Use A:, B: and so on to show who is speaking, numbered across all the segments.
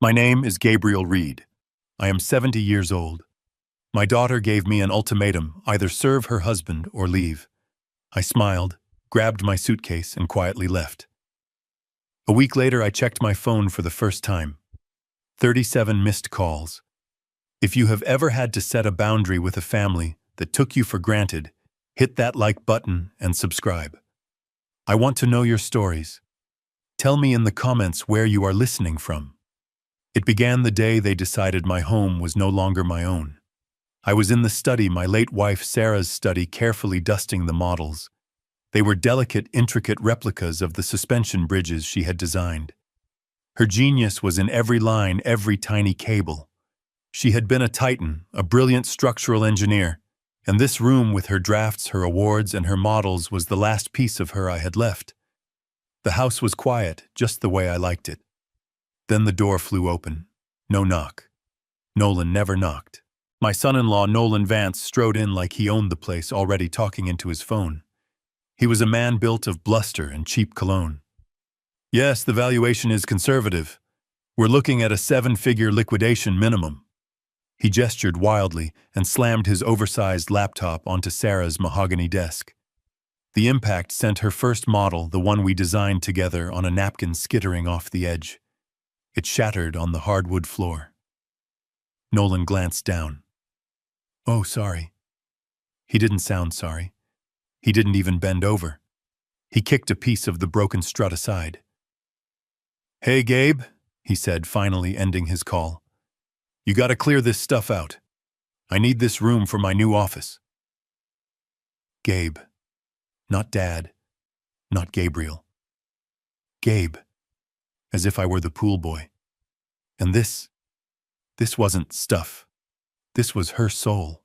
A: My name is Gabriel Reed. I am 70 years old. My daughter gave me an ultimatum, either serve her husband or leave. I smiled, grabbed my suitcase, and quietly left. A week later, I checked my phone for the first time. 37 missed calls. If you have ever had to set a boundary with a family that took you for granted, hit that like button and subscribe. I want to know your stories. Tell me in the comments where you are listening from. It began the day they decided my home was no longer my own. I was in the study, my late wife Sarah's study, carefully dusting the models. They were delicate, intricate replicas of the suspension bridges she had designed. Her genius was in every line, every tiny cable. She had been a titan, a brilliant structural engineer, and this room with her drafts, her awards, and her models was the last piece of her I had left. The house was quiet, just the way I liked it. Then the door flew open. No knock. Nolan never knocked. My son-in-law, Nolan Vance, strode in like he owned the place, already talking into his phone. He was a man built of bluster and cheap cologne. Yes, the valuation is conservative. We're looking at a 7-figure liquidation minimum. He gestured wildly and slammed his oversized laptop onto Sarah's mahogany desk. The impact sent her first model, the one we designed together, on a napkin skittering off the edge. It shattered on the hardwood floor. Nolan glanced down. Oh, sorry. He didn't sound sorry. He didn't even bend over. He kicked a piece of the broken strut aside. Hey, Gabe, he said, finally ending his call. You gotta clear this stuff out. I need this room for my new office. Gabe. Not Dad. Not Gabriel. Gabe. As if I were the pool boy. And this wasn't stuff. This was her soul.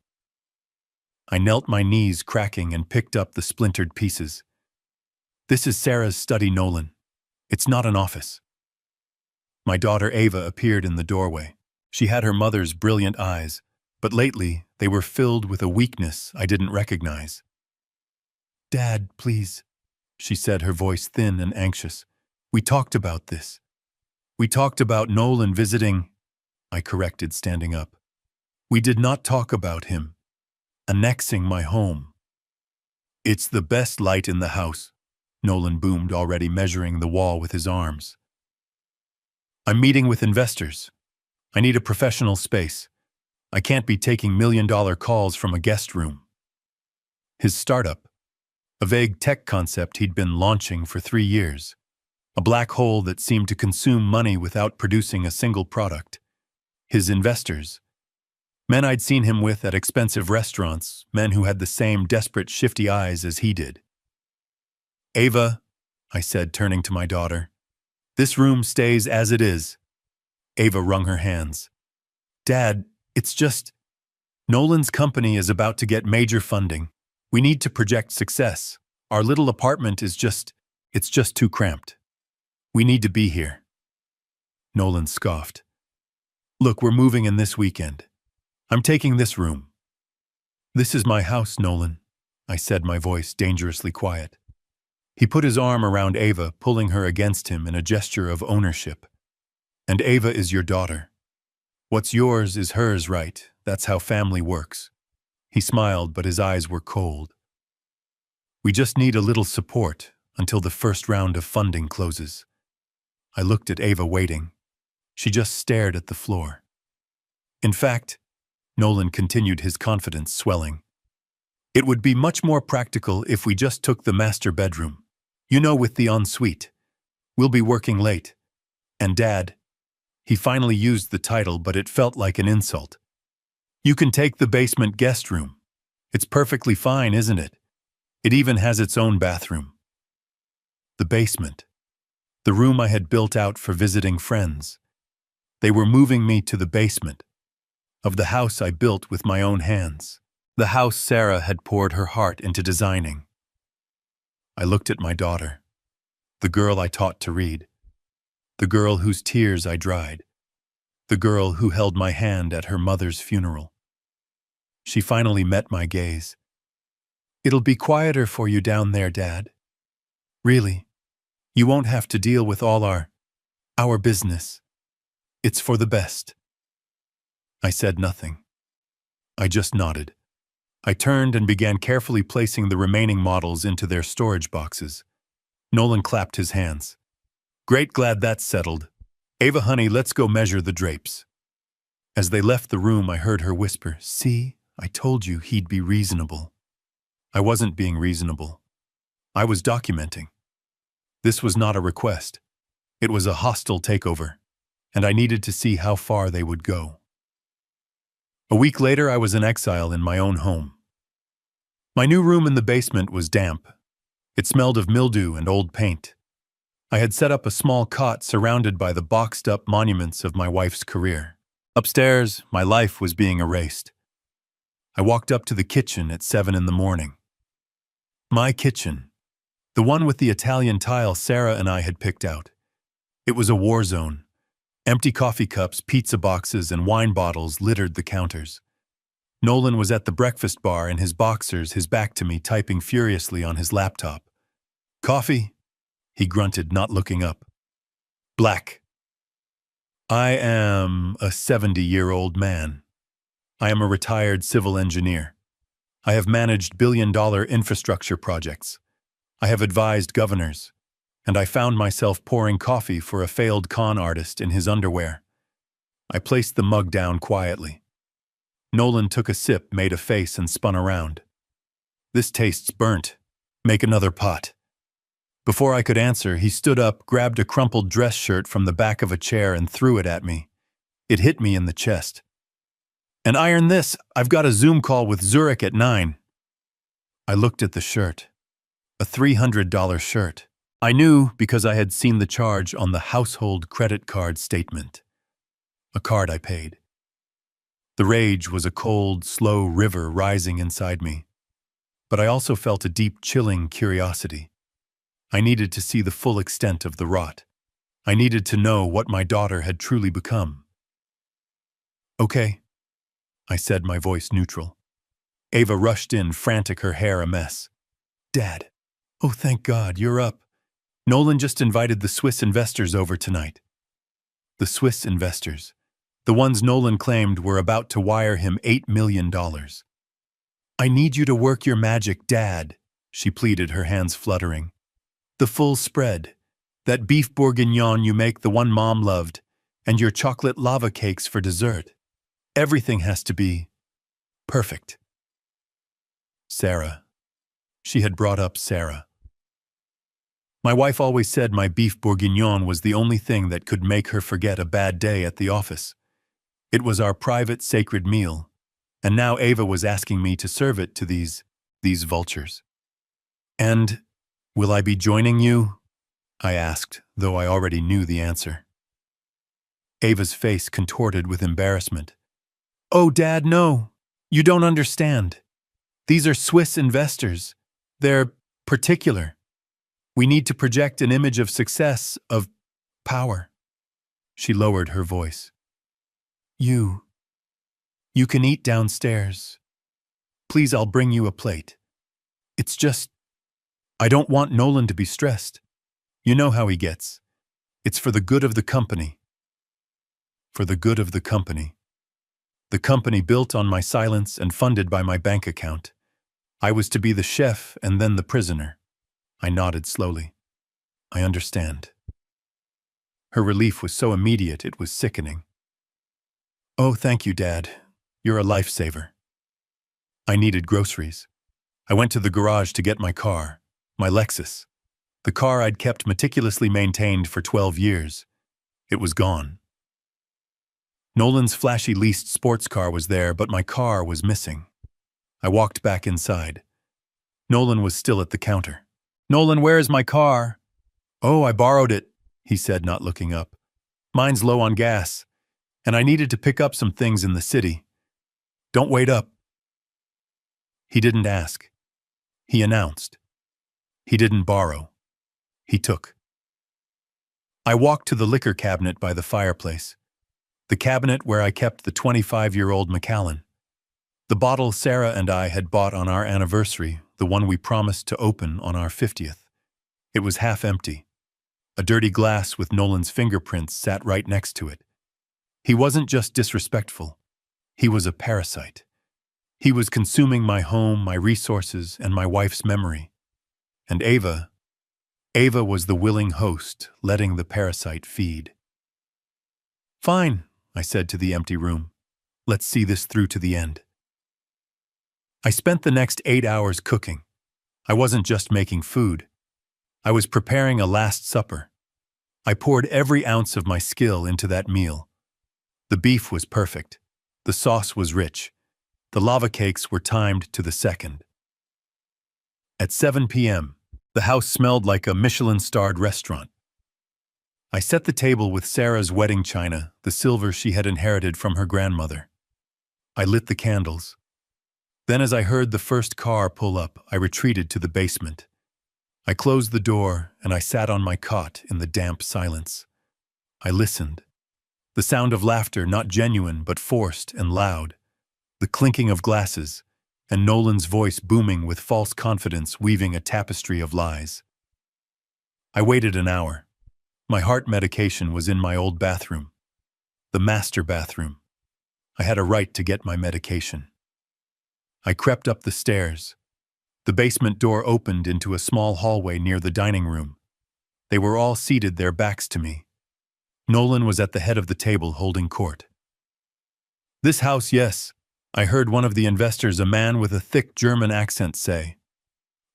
A: I knelt, my knees cracking, and picked up the splintered pieces. This is Sarah's study, Nolan. It's not an office. My daughter Ava appeared in the doorway. She had her mother's brilliant eyes, but lately they were filled with a weakness I didn't recognize. Dad, please, she said, her voice thin and anxious. We talked about this. We talked about Nolan visiting, I corrected, standing up. We did not talk about him annexing my home. It's the best light in the house, Nolan boomed, already measuring the wall with his arms. I'm meeting with investors. I need a professional space. I can't be taking million-dollar calls from a guest room. His startup, a vague tech concept he'd been launching for 3 years, a black hole that seemed to consume money without producing a single product. His investors, men I'd seen him with at expensive restaurants, men who had the same desperate, shifty eyes as he did. Ava, I said, turning to my daughter, this room stays as it is. Ava wrung her hands. Dad, it's just... Nolan's company is about to get major funding. We need to project success. Our little apartment is it's just too cramped. We need to be here. Nolan scoffed. Look, we're moving in this weekend. I'm taking this room. This is my house, Nolan, I said, my voice dangerously quiet. He put his arm around Ava, pulling her against him in a gesture of ownership. And Ava is your daughter. What's yours is hers, right? That's how family works. He smiled, but his eyes were cold. We just need a little support until the first round of funding closes. I looked at Ava, waiting. She just stared at the floor. In fact, Nolan continued, his confidence swelling, it would be much more practical if we just took the master bedroom. You know, with the ensuite. We'll be working late. And Dad, he finally used the title, but it felt like an insult. You can take the basement guest room. It's perfectly fine, isn't it? It even has its own bathroom. The basement. The room I had built out for visiting friends. They were moving me to the basement of the house I built with my own hands. The house Sarah had poured her heart into designing. I looked at my daughter, the girl I taught to read, the girl whose tears I dried, the girl who held my hand at her mother's funeral. She finally met my gaze. It'll be quieter for you down there, Dad. Really, you won't have to deal with all our business. It's for the best. I said nothing. I just nodded. I turned and began carefully placing the remaining models into their storage boxes. Nolan clapped his hands. Great, glad that's settled. Ava, honey, let's go measure the drapes. As they left the room, I heard her whisper, See, I told you he'd be reasonable. I wasn't being reasonable. I was documenting. This was not a request. It was a hostile takeover, and I needed to see how far they would go. A week later, I was in exile in my own home. My new room in the basement was damp. It smelled of mildew and old paint. I had set up a small cot surrounded by the boxed-up monuments of my wife's career. Upstairs, my life was being erased. I walked up to the kitchen at 7 in the morning. My kitchen, the one with the Italian tile Sarah and I had picked out. It was a war zone. Empty coffee cups, pizza boxes, and wine bottles littered the counters. Nolan was at the breakfast bar in his boxers, his back to me, typing furiously on his laptop. Coffee? He grunted, not looking up. Black. I am a 70-year-old man. I am a retired civil engineer. I have managed billion-dollar infrastructure projects. I have advised governors. And I found myself pouring coffee for a failed con artist in his underwear. I placed the mug down quietly. Nolan took a sip, made a face, and spun around. This tastes burnt. Make another pot. Before I could answer, he stood up, grabbed a crumpled dress shirt from the back of a chair and threw it at me. It hit me in the chest. And iron this, I've got a Zoom call with Zurich at 9. I looked at the shirt. A $300 shirt. I knew because I had seen the charge on the household credit card statement. A card I paid. The rage was a cold, slow river rising inside me. But I also felt a deep, chilling curiosity. I needed to see the full extent of the rot. I needed to know what my daughter had truly become. Okay, I said, my voice neutral. Ava rushed in, frantic, her hair a mess. Dad, oh thank God, you're up. Nolan just invited the Swiss investors over tonight. The Swiss investors. The ones Nolan claimed were about to wire him $8 million. I need you to work your magic, Dad, she pleaded, her hands fluttering. The full spread. That beef bourguignon you make, the one Mom loved, and your chocolate lava cakes for dessert. Everything has to be perfect. Sarah. She had brought up Sarah. My wife always said my beef bourguignon was the only thing that could make her forget a bad day at the office. It was our private, sacred meal, and now Ava was asking me to serve it to these vultures. And will I be joining you? I asked, though I already knew the answer. Ava's face contorted with embarrassment. Oh, Dad, no. You don't understand. These are Swiss investors. They're particular. We need to project an image of success, of power. She lowered her voice. You can eat downstairs. Please, I'll bring you a plate. It's just, I don't want Nolan to be stressed. You know how he gets. It's for the good of the company. For the good of the company. The company built on my silence and funded by my bank account. I was to be the chef and then the prisoner. I nodded slowly. I understand. Her relief was so immediate it was sickening. Oh, thank you, Dad. You're a lifesaver. I needed groceries. I went to the garage to get my car, my Lexus. The car I'd kept meticulously maintained for 12 years. It was gone. Nolan's flashy leased sports car was there, but my car was missing. I walked back inside. Nolan was still at the counter. Nolan, where is my car? Oh, I borrowed it, he said, not looking up. Mine's low on gas, and I needed to pick up some things in the city. Don't wait up. He didn't ask. He announced. He didn't borrow. He took. I walked to the liquor cabinet by the fireplace. The cabinet where I kept the 25-year-old Macallan. The bottle Sarah and I had bought on our anniversary, the one we promised to open on our 50th. It was half empty. A dirty glass with Nolan's fingerprints sat right next to it. He wasn't just disrespectful. He was a parasite. He was consuming my home, my resources, and my wife's memory. And Ava was the willing host, letting the parasite feed. Fine, I said to the empty room. Let's see this through to the end. I spent the next 8 hours cooking. I wasn't just making food. I was preparing a last supper. I poured every ounce of my skill into that meal. The beef was perfect. The sauce was rich. The lava cakes were timed to the second. At 7 p.m., the house smelled like a Michelin-starred restaurant. I set the table with Sarah's wedding china, the silver she had inherited from her grandmother. I lit the candles. Then as I heard the first car pull up, I retreated to the basement. I closed the door and I sat on my cot in the damp silence. I listened. The sound of laughter, not genuine but forced and loud. The clinking of glasses, and Nolan's voice booming with false confidence, weaving a tapestry of lies. I waited an hour. My heart medication was in my old bathroom. The master bathroom. I had a right to get my medication. I crept up the stairs. The basement door opened into a small hallway near the dining room. They were all seated, their backs to me. Nolan was at the head of the table holding court. "This house, yes," I heard one of the investors, a man with a thick German accent, say.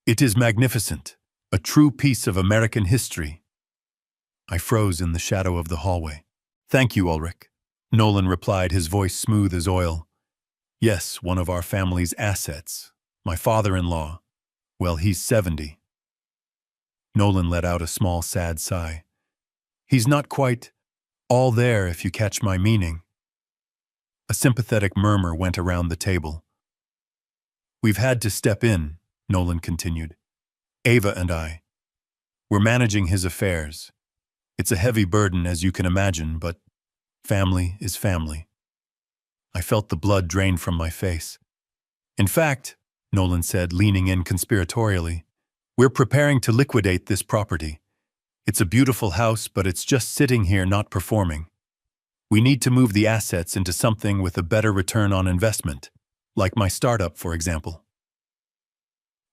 A: "It is magnificent, a true piece of American history." I froze in the shadow of the hallway. "Thank you, Ulrich," Nolan replied, his voice smooth as oil. "Yes, one of our family's assets. My father-in-law. Well, he's 70. Nolan let out a small, sad sigh. "He's not quite all there, if you catch my meaning." A sympathetic murmur went around the table. "We've had to step in," Nolan continued. "Ava and I. We're managing his affairs. It's a heavy burden, as you can imagine, but family is family." I felt the blood drain from my face. "In fact," Nolan said, leaning in conspiratorially, "we're preparing to liquidate this property. It's a beautiful house, but it's just sitting here not performing. We need to move the assets into something with a better return on investment, like my startup, for example."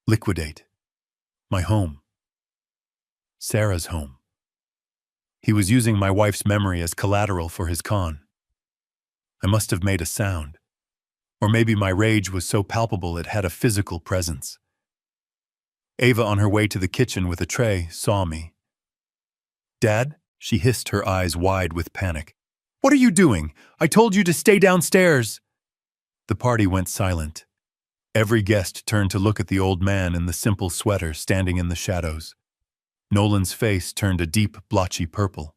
A: Liquidate. My home. Sarah's home. He was using my wife's memory as collateral for his con. I must have made a sound. Or maybe my rage was so palpable it had a physical presence. Ava, on her way to the kitchen with a tray, saw me. "Dad?" she hissed, her eyes wide with panic. "What are you doing? I told you to stay downstairs." The party went silent. Every guest turned to look at the old man in the simple sweater standing in the shadows. Nolan's face turned a deep, blotchy purple.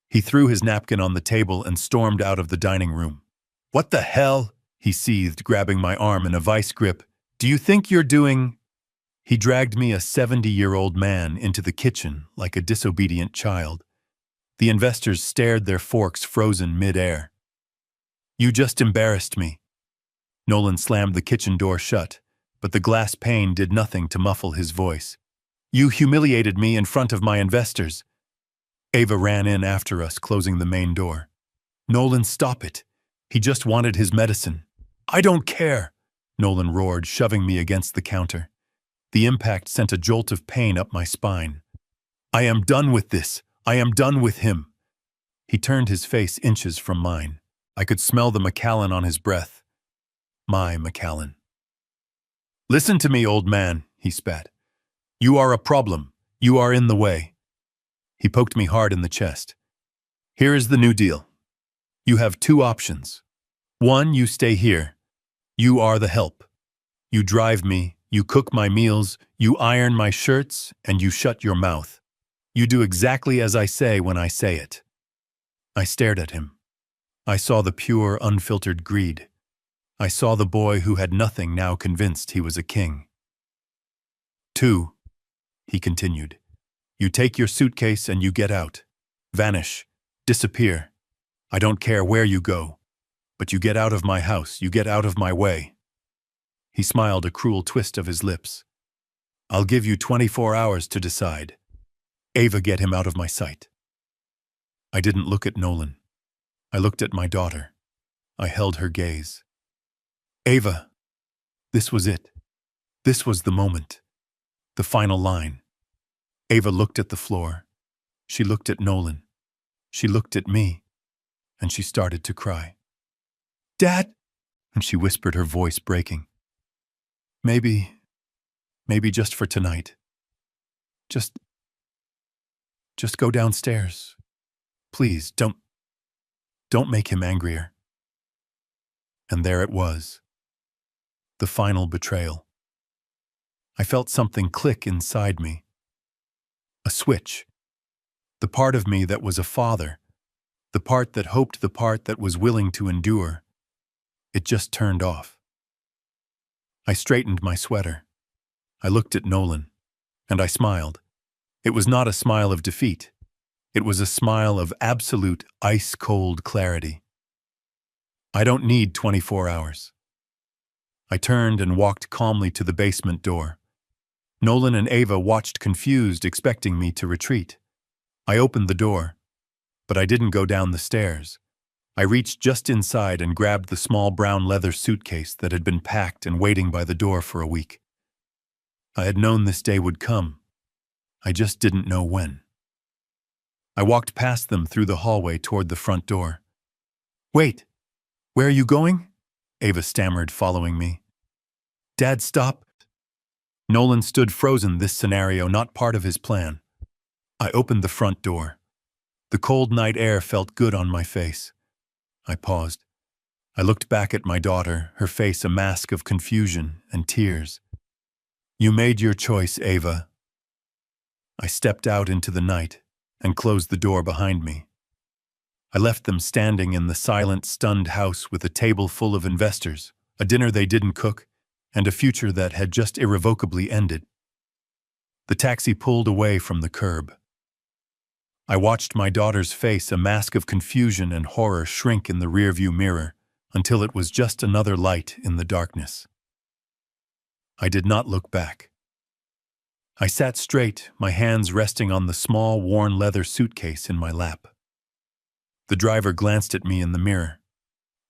A: He threw his napkin on the table and stormed out of the dining room. "What the hell?" he seethed, grabbing my arm in a vice grip. "Do you think you're doing—" He dragged me, a 70-year-old man, into the kitchen like a disobedient child. The investors stared, their forks frozen mid-air. "You just embarrassed me." Nolan slammed the kitchen door shut, but the glass pane did nothing to muffle his voice. "You humiliated me in front of my investors." Ava ran in after us, closing the main door. "Nolan, stop it. He just wanted his medicine." "I don't care," Nolan roared, shoving me against the counter. The impact sent a jolt of pain up my spine. "I am done with this. I am done with him." He turned his face inches from mine. I could smell the Macallan on his breath. My Macallan. "Listen to me, old man," he spat. "You are a problem. You are in the way." He poked me hard in the chest. "Here is the new deal. You have two options. One, you stay here. You are the help. You drive me, you cook my meals, you iron my shirts, and you shut your mouth. You do exactly as I say when I say it." I stared at him. I saw the pure, unfiltered greed. I saw the boy who had nothing, now convinced he was a king. "Two," he continued. "You take your suitcase and you get out. Vanish. Disappear. I don't care where you go. But you get out of my house, you get out of my way." He smiled, a cruel twist of his lips. "I'll give you 24 hours to decide. Ava, get him out of my sight." I didn't look at Nolan. I looked at my daughter. I held her gaze. Ava, this was it. This was the moment. The final line. Ava looked at the floor. She looked at Nolan. She looked at me. And she started to cry. Dad! And she whispered, her voice breaking. Maybe just for tonight. Just go downstairs. Please, don't make him angrier. And there it was. The final betrayal. I felt something click inside me. A switch. The part of me that was a father. The part that hoped, the part that was willing to endure. It just turned off. I straightened my sweater. I looked at Nolan, and I smiled. It was not a smile of defeat. It was a smile of absolute ice-cold clarity. I don't need 24 hours. I turned and walked calmly to the basement door. Nolan and Ava watched confused, expecting me to retreat. I opened the door, but I didn't go down the stairs. I reached just inside and grabbed the small brown leather suitcase that had been packed and waiting by the door for a week. I had known this day would come. I just didn't know when. I walked past them through the hallway toward the front door. Wait, where are you going? Ava stammered, following me. Dad, stop. Nolan stood frozen, this scenario not part of his plan. I opened the front door. The cold night air felt good on my face. I paused. I looked back at my daughter, her face a mask of confusion and tears. You made your choice, Ava. I stepped out into the night and closed the door behind me. I left them standing in the silent, stunned house with a table full of investors, a dinner they didn't cook, and a future that had just irrevocably ended. The taxi pulled away from the curb. I watched my daughter's face, a mask of confusion and horror, shrink in the rearview mirror until it was just another light in the darkness. I did not look back. I sat straight, my hands resting on the small, worn leather suitcase in my lap. The driver glanced at me in the mirror.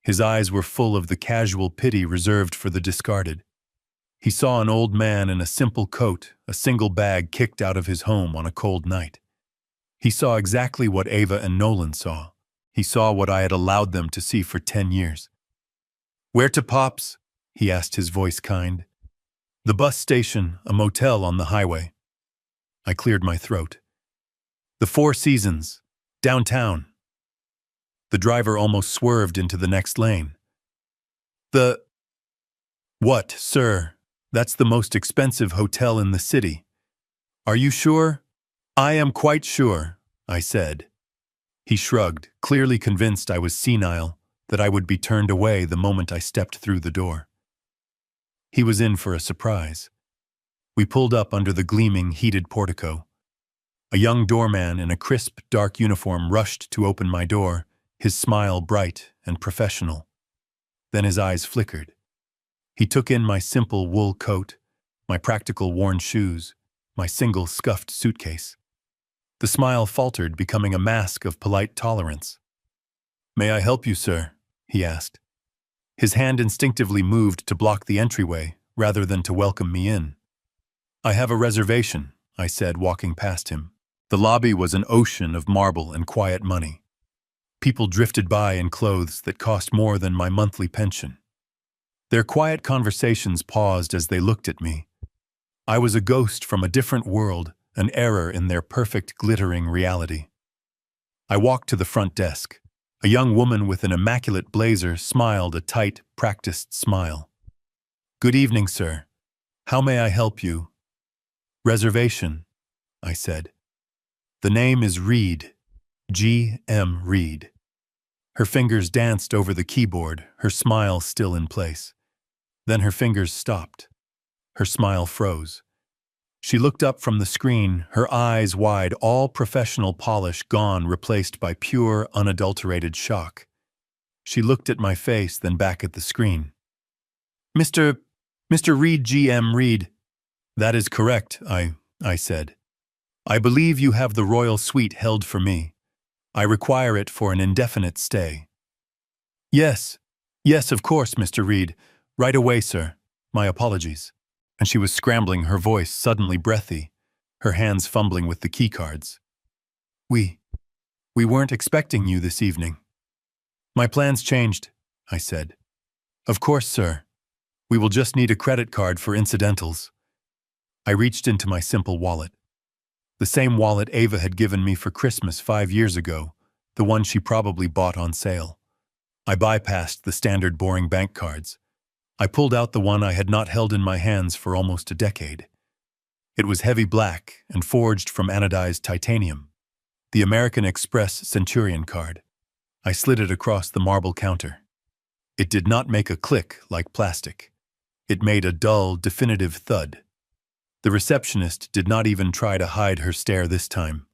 A: His eyes were full of the casual pity reserved for the discarded. He saw an old man in a simple coat, a single bag kicked out of his home on a cold night. He saw exactly what Ava and Nolan saw. He saw what I had allowed them to see for 10 years. Where to, Pops? He asked, his voice kind. The bus station, a motel on the highway. I cleared my throat. The Four Seasons, downtown. The driver almost swerved into the next lane. What, sir? That's the most expensive hotel in the city. Are you sure? I am quite sure, I said. He shrugged, clearly convinced I was senile, that I would be turned away the moment I stepped through the door. He was in for a surprise. We pulled up under the gleaming, heated portico. A young doorman in a crisp, dark uniform rushed to open my door, his smile bright and professional. Then his eyes flickered. He took in my simple wool coat, my practical worn shoes, my single scuffed suitcase. The smile faltered, becoming a mask of polite tolerance. May I help you, sir? He asked. His hand instinctively moved to block the entryway, rather than to welcome me in. I have a reservation, I said, walking past him. The lobby was an ocean of marble and quiet money. People drifted by in clothes that cost more than my monthly pension. Their quiet conversations paused as they looked at me. I was a ghost from a different world, an error in their perfect, glittering reality. I walked to the front desk. A young woman with an immaculate blazer smiled, a tight, practiced smile. Good evening, sir. How may I help you? Reservation, I said. The name is Reed. G.M. Reed. Her fingers danced over the keyboard, her smile still in place. Then her fingers stopped. Her smile froze. She looked up from the screen, her eyes wide, all professional polish gone, replaced by pure, unadulterated shock. She looked at my face, then back at the screen. Mr. Reed, G.M. Reed. That is correct, I said. I believe you have the royal suite held for me. I require it for an indefinite stay. Yes. Yes, of course, Mr. Reed. Right away, sir. My apologies. And she was scrambling, her voice suddenly breathy, her hands fumbling with the keycards. We weren't expecting you this evening. My plans changed, I said. Of course, sir. We will just need a credit card for incidentals. I reached into my simple wallet. The same wallet Ava had given me for Christmas 5 years ago, the one she probably bought on sale. I bypassed the standard boring bank cards. I pulled out the one I had not held in my hands for almost a decade. It was heavy black and forged from anodized titanium, the American Express Centurion card. I slid it across the marble counter. It did not make a click like plastic. It made a dull, definitive thud. The receptionist did not even try to hide her stare this time.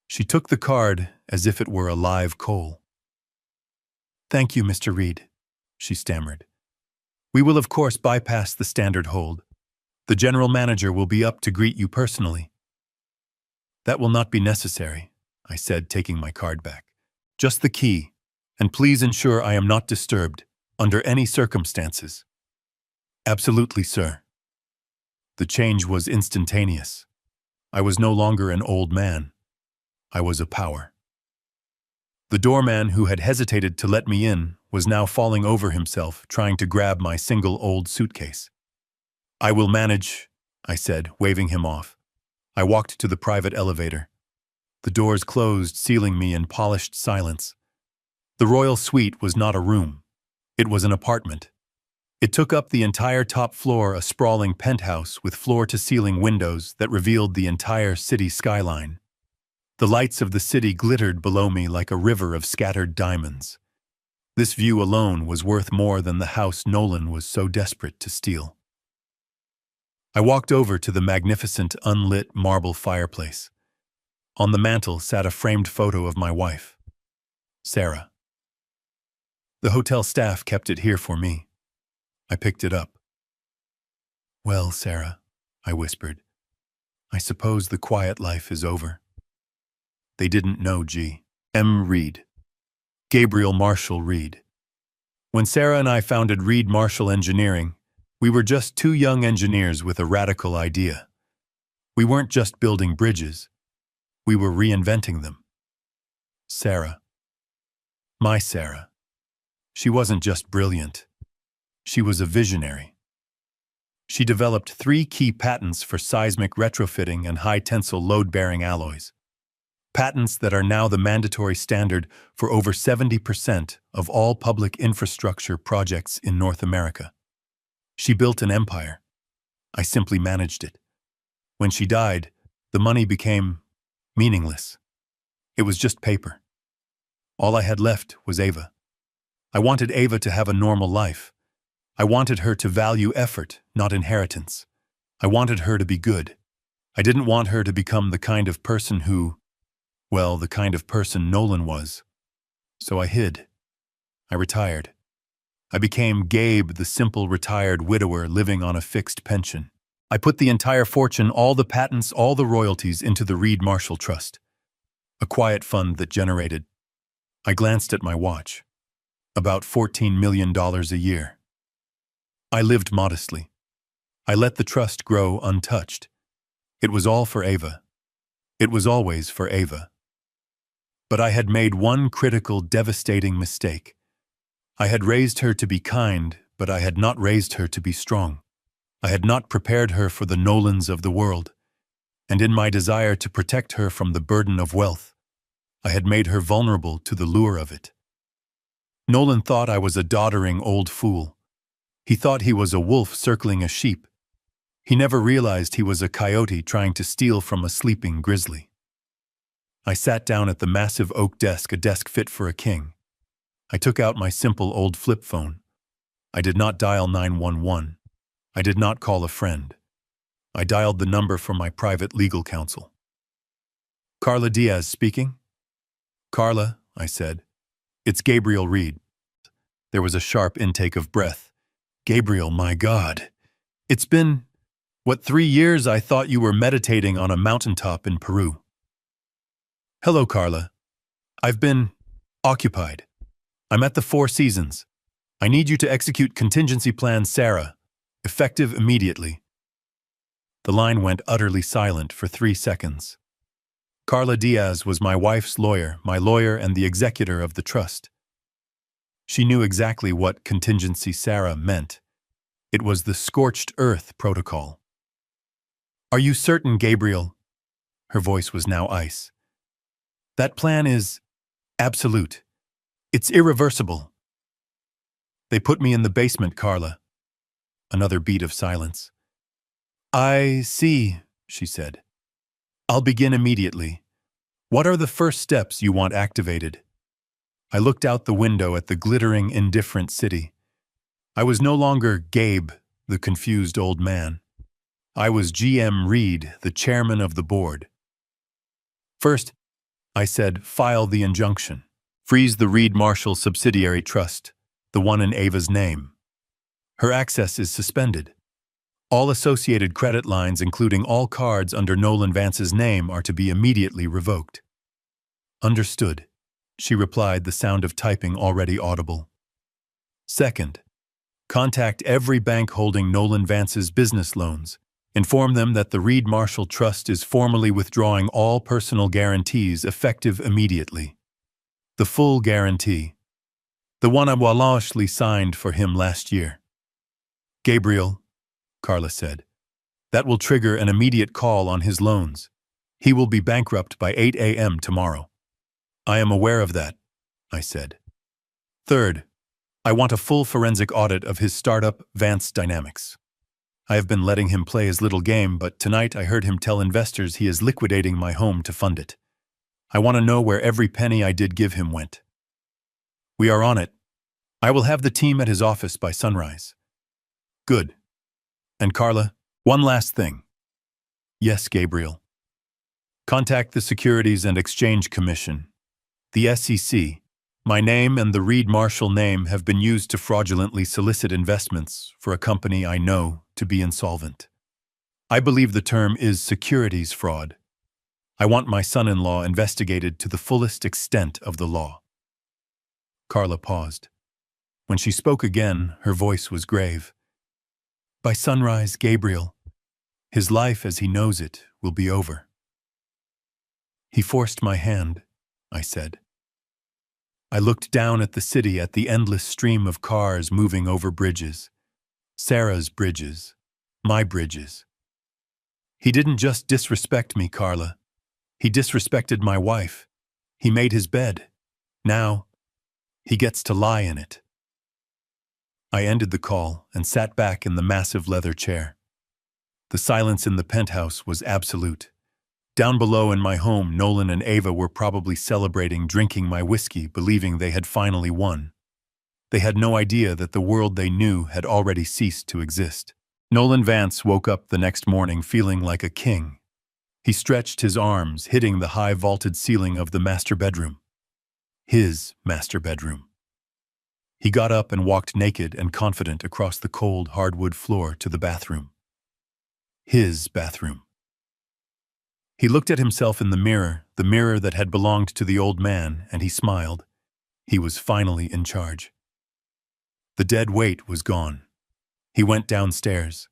A: She took the card as if it were a live coal. "Thank you, Mr. Reed," she stammered. "We will of course bypass the standard hold. The general manager will be up to greet you personally." "That will not be necessary," I said, taking my card back. "Just the key, and please ensure I am not disturbed, under any circumstances." "Absolutely, sir." The change was instantaneous. I was no longer an old man. I was a power. The doorman who had hesitated to let me in was now falling over himself, trying to grab my single old suitcase. "I will manage," I said, waving him off. I walked to the private elevator. The doors closed, sealing me in polished silence. The royal suite was not a room. It was an apartment. It took up the entire top floor, a sprawling penthouse with floor-to-ceiling windows that revealed the entire city skyline. The lights of the city glittered below me like a river of scattered diamonds. This view alone was worth more than the house Nolan was so desperate to steal. I walked over to the magnificent, unlit marble fireplace. On the mantel sat a framed photo of my wife, Sarah. The hotel staff kept it here for me. I picked it up. "Well, Sarah," I whispered, "I suppose the quiet life is over." They didn't know G.M. Reed. Gabriel Marshall Reed. When Sarah and I founded Reed Marshall Engineering, we were just two young engineers with a radical idea. We weren't just building bridges. We were reinventing them. Sarah. My Sarah. She wasn't just brilliant. She was a visionary. She developed 3 key patents for seismic retrofitting and high-tensile load-bearing alloys. Patents that are now the mandatory standard for over 70% of all public infrastructure projects in North America. She built an empire. I simply managed it. When she died, the money became meaningless. It was just paper. All I had left was Ava. I wanted Ava to have a normal life. I wanted her to value effort, not inheritance. I wanted her to be good. I didn't want her to become the kind of person the kind of person Nolan was. So I hid. I retired. I became Gabe, the simple retired widower living on a fixed pension. I put the entire fortune, all the patents, all the royalties into the Reed Marshall Trust, a quiet fund that generated. I glanced at my watch. About $14 million a year. I lived modestly. I let the trust grow untouched. It was all for Ava. It was always for Ava. But I had made one critical, devastating mistake. I had raised her to be kind, but I had not raised her to be strong. I had not prepared her for the Nolans of the world, and in my desire to protect her from the burden of wealth, I had made her vulnerable to the lure of it. Nolan thought I was a doddering old fool. He thought he was a wolf circling a sheep. He never realized he was a coyote trying to steal from a sleeping grizzly. I sat down at the massive oak desk, a desk fit for a king. I took out my simple old flip phone. I did not dial 911. I did not call a friend. I dialed the number for my private legal counsel. "Carla Diaz speaking?" "Carla," I said. "It's Gabriel Reed." There was a sharp intake of breath. "Gabriel, my God. It's been, 3 years? I thought you were meditating on a mountaintop in Peru." "Hello, Carla. I've been occupied. I'm at the Four Seasons. I need you to execute contingency plan Sarah, effective immediately. The line went utterly silent for 3 seconds. Carla Diaz was my wife's lawyer, my lawyer and the executor of the trust. She knew exactly what contingency Sarah meant. It was the scorched earth protocol. Are you certain, Gabriel? Her voice was now ice. That plan is absolute. It's irreversible. They put me in the basement, Carla. Another beat of silence. I see, she said. I'll begin immediately. What are the first steps you want activated? I looked out the window at the glittering, indifferent city. I was no longer Gabe, the confused old man. I was GM Reed, the chairman of the board. First, I said, file the injunction. Freeze the Reed Marshall subsidiary trust, the one in Ava's name. Her access is suspended. All associated credit lines, including all cards under Nolan Vance's name, are to be immediately revoked. Understood, she replied, the sound of typing already audible. Second, contact every bank holding Nolan Vance's business loans. Inform them that the Reed Marshall Trust is formally withdrawing all personal guarantees effective immediately. The full guarantee. The one I walashly signed for him last year. Gabriel, Carla said, that will trigger an immediate call on his loans. He will be bankrupt by 8 a.m. tomorrow. I am aware of that, I said. Third, I want a full forensic audit of his startup, Vance Dynamics. I have been letting him play his little game, but tonight I heard him tell investors he is liquidating my home to fund it. I want to know where every penny I did give him went. We are on it. I will have the team at his office by sunrise. Good. And Carla, one last thing. Yes, Gabriel. Contact the Securities and Exchange Commission, the SEC. My name and the Reed Marshall name have been used to fraudulently solicit investments for a company I know to be insolvent. I believe the term is securities fraud. I want my son-in-law investigated to the fullest extent of the law. Carla paused. When she spoke again, her voice was grave. By sunrise, Gabriel, his life as he knows it will be over. He forced my hand, I said. I looked down at the city, at the endless stream of cars moving over bridges. Sarah's bridges, my bridges. He didn't just disrespect me, Carla. He disrespected my wife. He made his bed. Now, he gets to lie in it. I ended the call and sat back in the massive leather chair. The silence in the penthouse was absolute. Down below in my home, Nolan and Ava were probably celebrating, drinking my whiskey, believing they had finally won. They had no idea that the world they knew had already ceased to exist. Nolan Vance woke up the next morning feeling like a king. He stretched his arms, hitting the high vaulted ceiling of the master bedroom. His master bedroom. He got up and walked naked and confident across the cold hardwood floor to the bathroom. His bathroom. He looked at himself in the mirror that had belonged to the old man, and he smiled. He was finally in charge. The dead weight was gone. He went downstairs.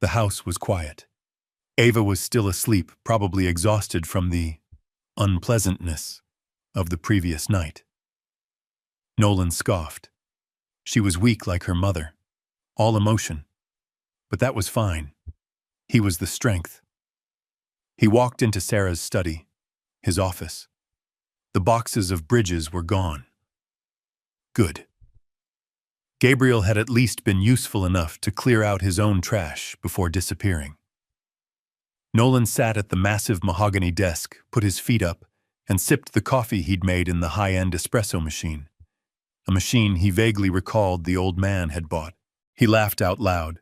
A: The house was quiet. Ava was still asleep, probably exhausted from the unpleasantness of the previous night. Nolan scoffed. She was weak like her mother, all emotion. But that was fine. He was the strength. He walked into Sarah's study, his office. The boxes of bridges were gone. Good. Gabriel had at least been useful enough to clear out his own trash before disappearing. Nolan sat at the massive mahogany desk, put his feet up, and sipped the coffee he'd made in the high-end espresso machine, a machine he vaguely recalled the old man had bought. He laughed out loud.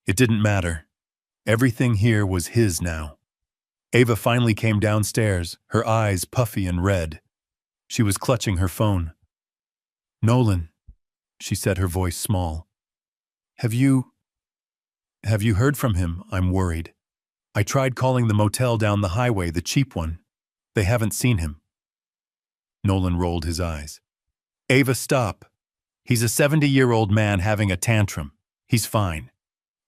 A: It didn't matter. Everything here was his now. Ava finally came downstairs, her eyes puffy and red. She was clutching her phone. Nolan, she said, her voice small. Have you heard from him? I'm worried. I tried calling the motel down the highway, the cheap one. They haven't seen him. Nolan rolled his eyes. Ava, stop. He's a 70-year-old man having a tantrum. He's fine.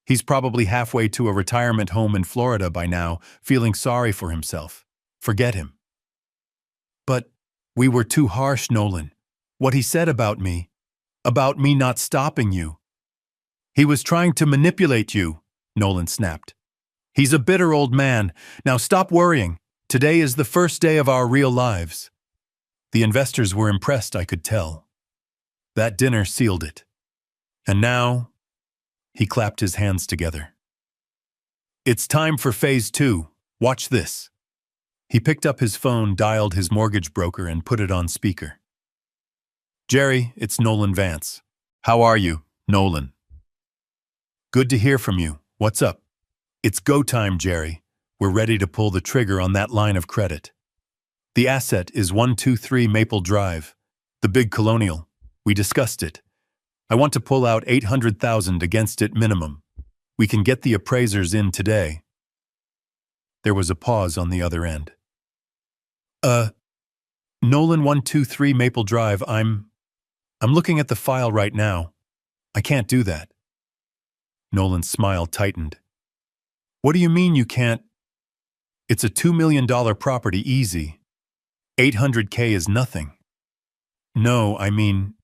A: He's probably halfway to a retirement home in Florida by now, feeling sorry for himself. Forget him. But we were too harsh, Nolan. What he said about me not stopping you. He was trying to manipulate you, Nolan snapped. He's a bitter old man. Now stop worrying. Today is the first day of our real lives. The investors were impressed, I could tell. That dinner sealed it. And now, he clapped his hands together. It's time for phase 2. Watch this. He picked up his phone, dialed his mortgage broker, and put it on speaker. Jerry, it's Nolan Vance. How are you, Nolan? Good to hear from you. What's up? It's go time, Jerry. We're ready to pull the trigger on that line of credit. The asset is 123 Maple Drive, the big colonial. We discussed it. I want to pull out $800,000 against it minimum. We can get the appraisers in today. There was a pause on the other end. Nolan 123 Maple Drive, I'm looking at the file right now. I can't do that. Nolan's smile tightened. What do you mean you can't? It's a $2 million property, easy. $800K is nothing. No, I mean,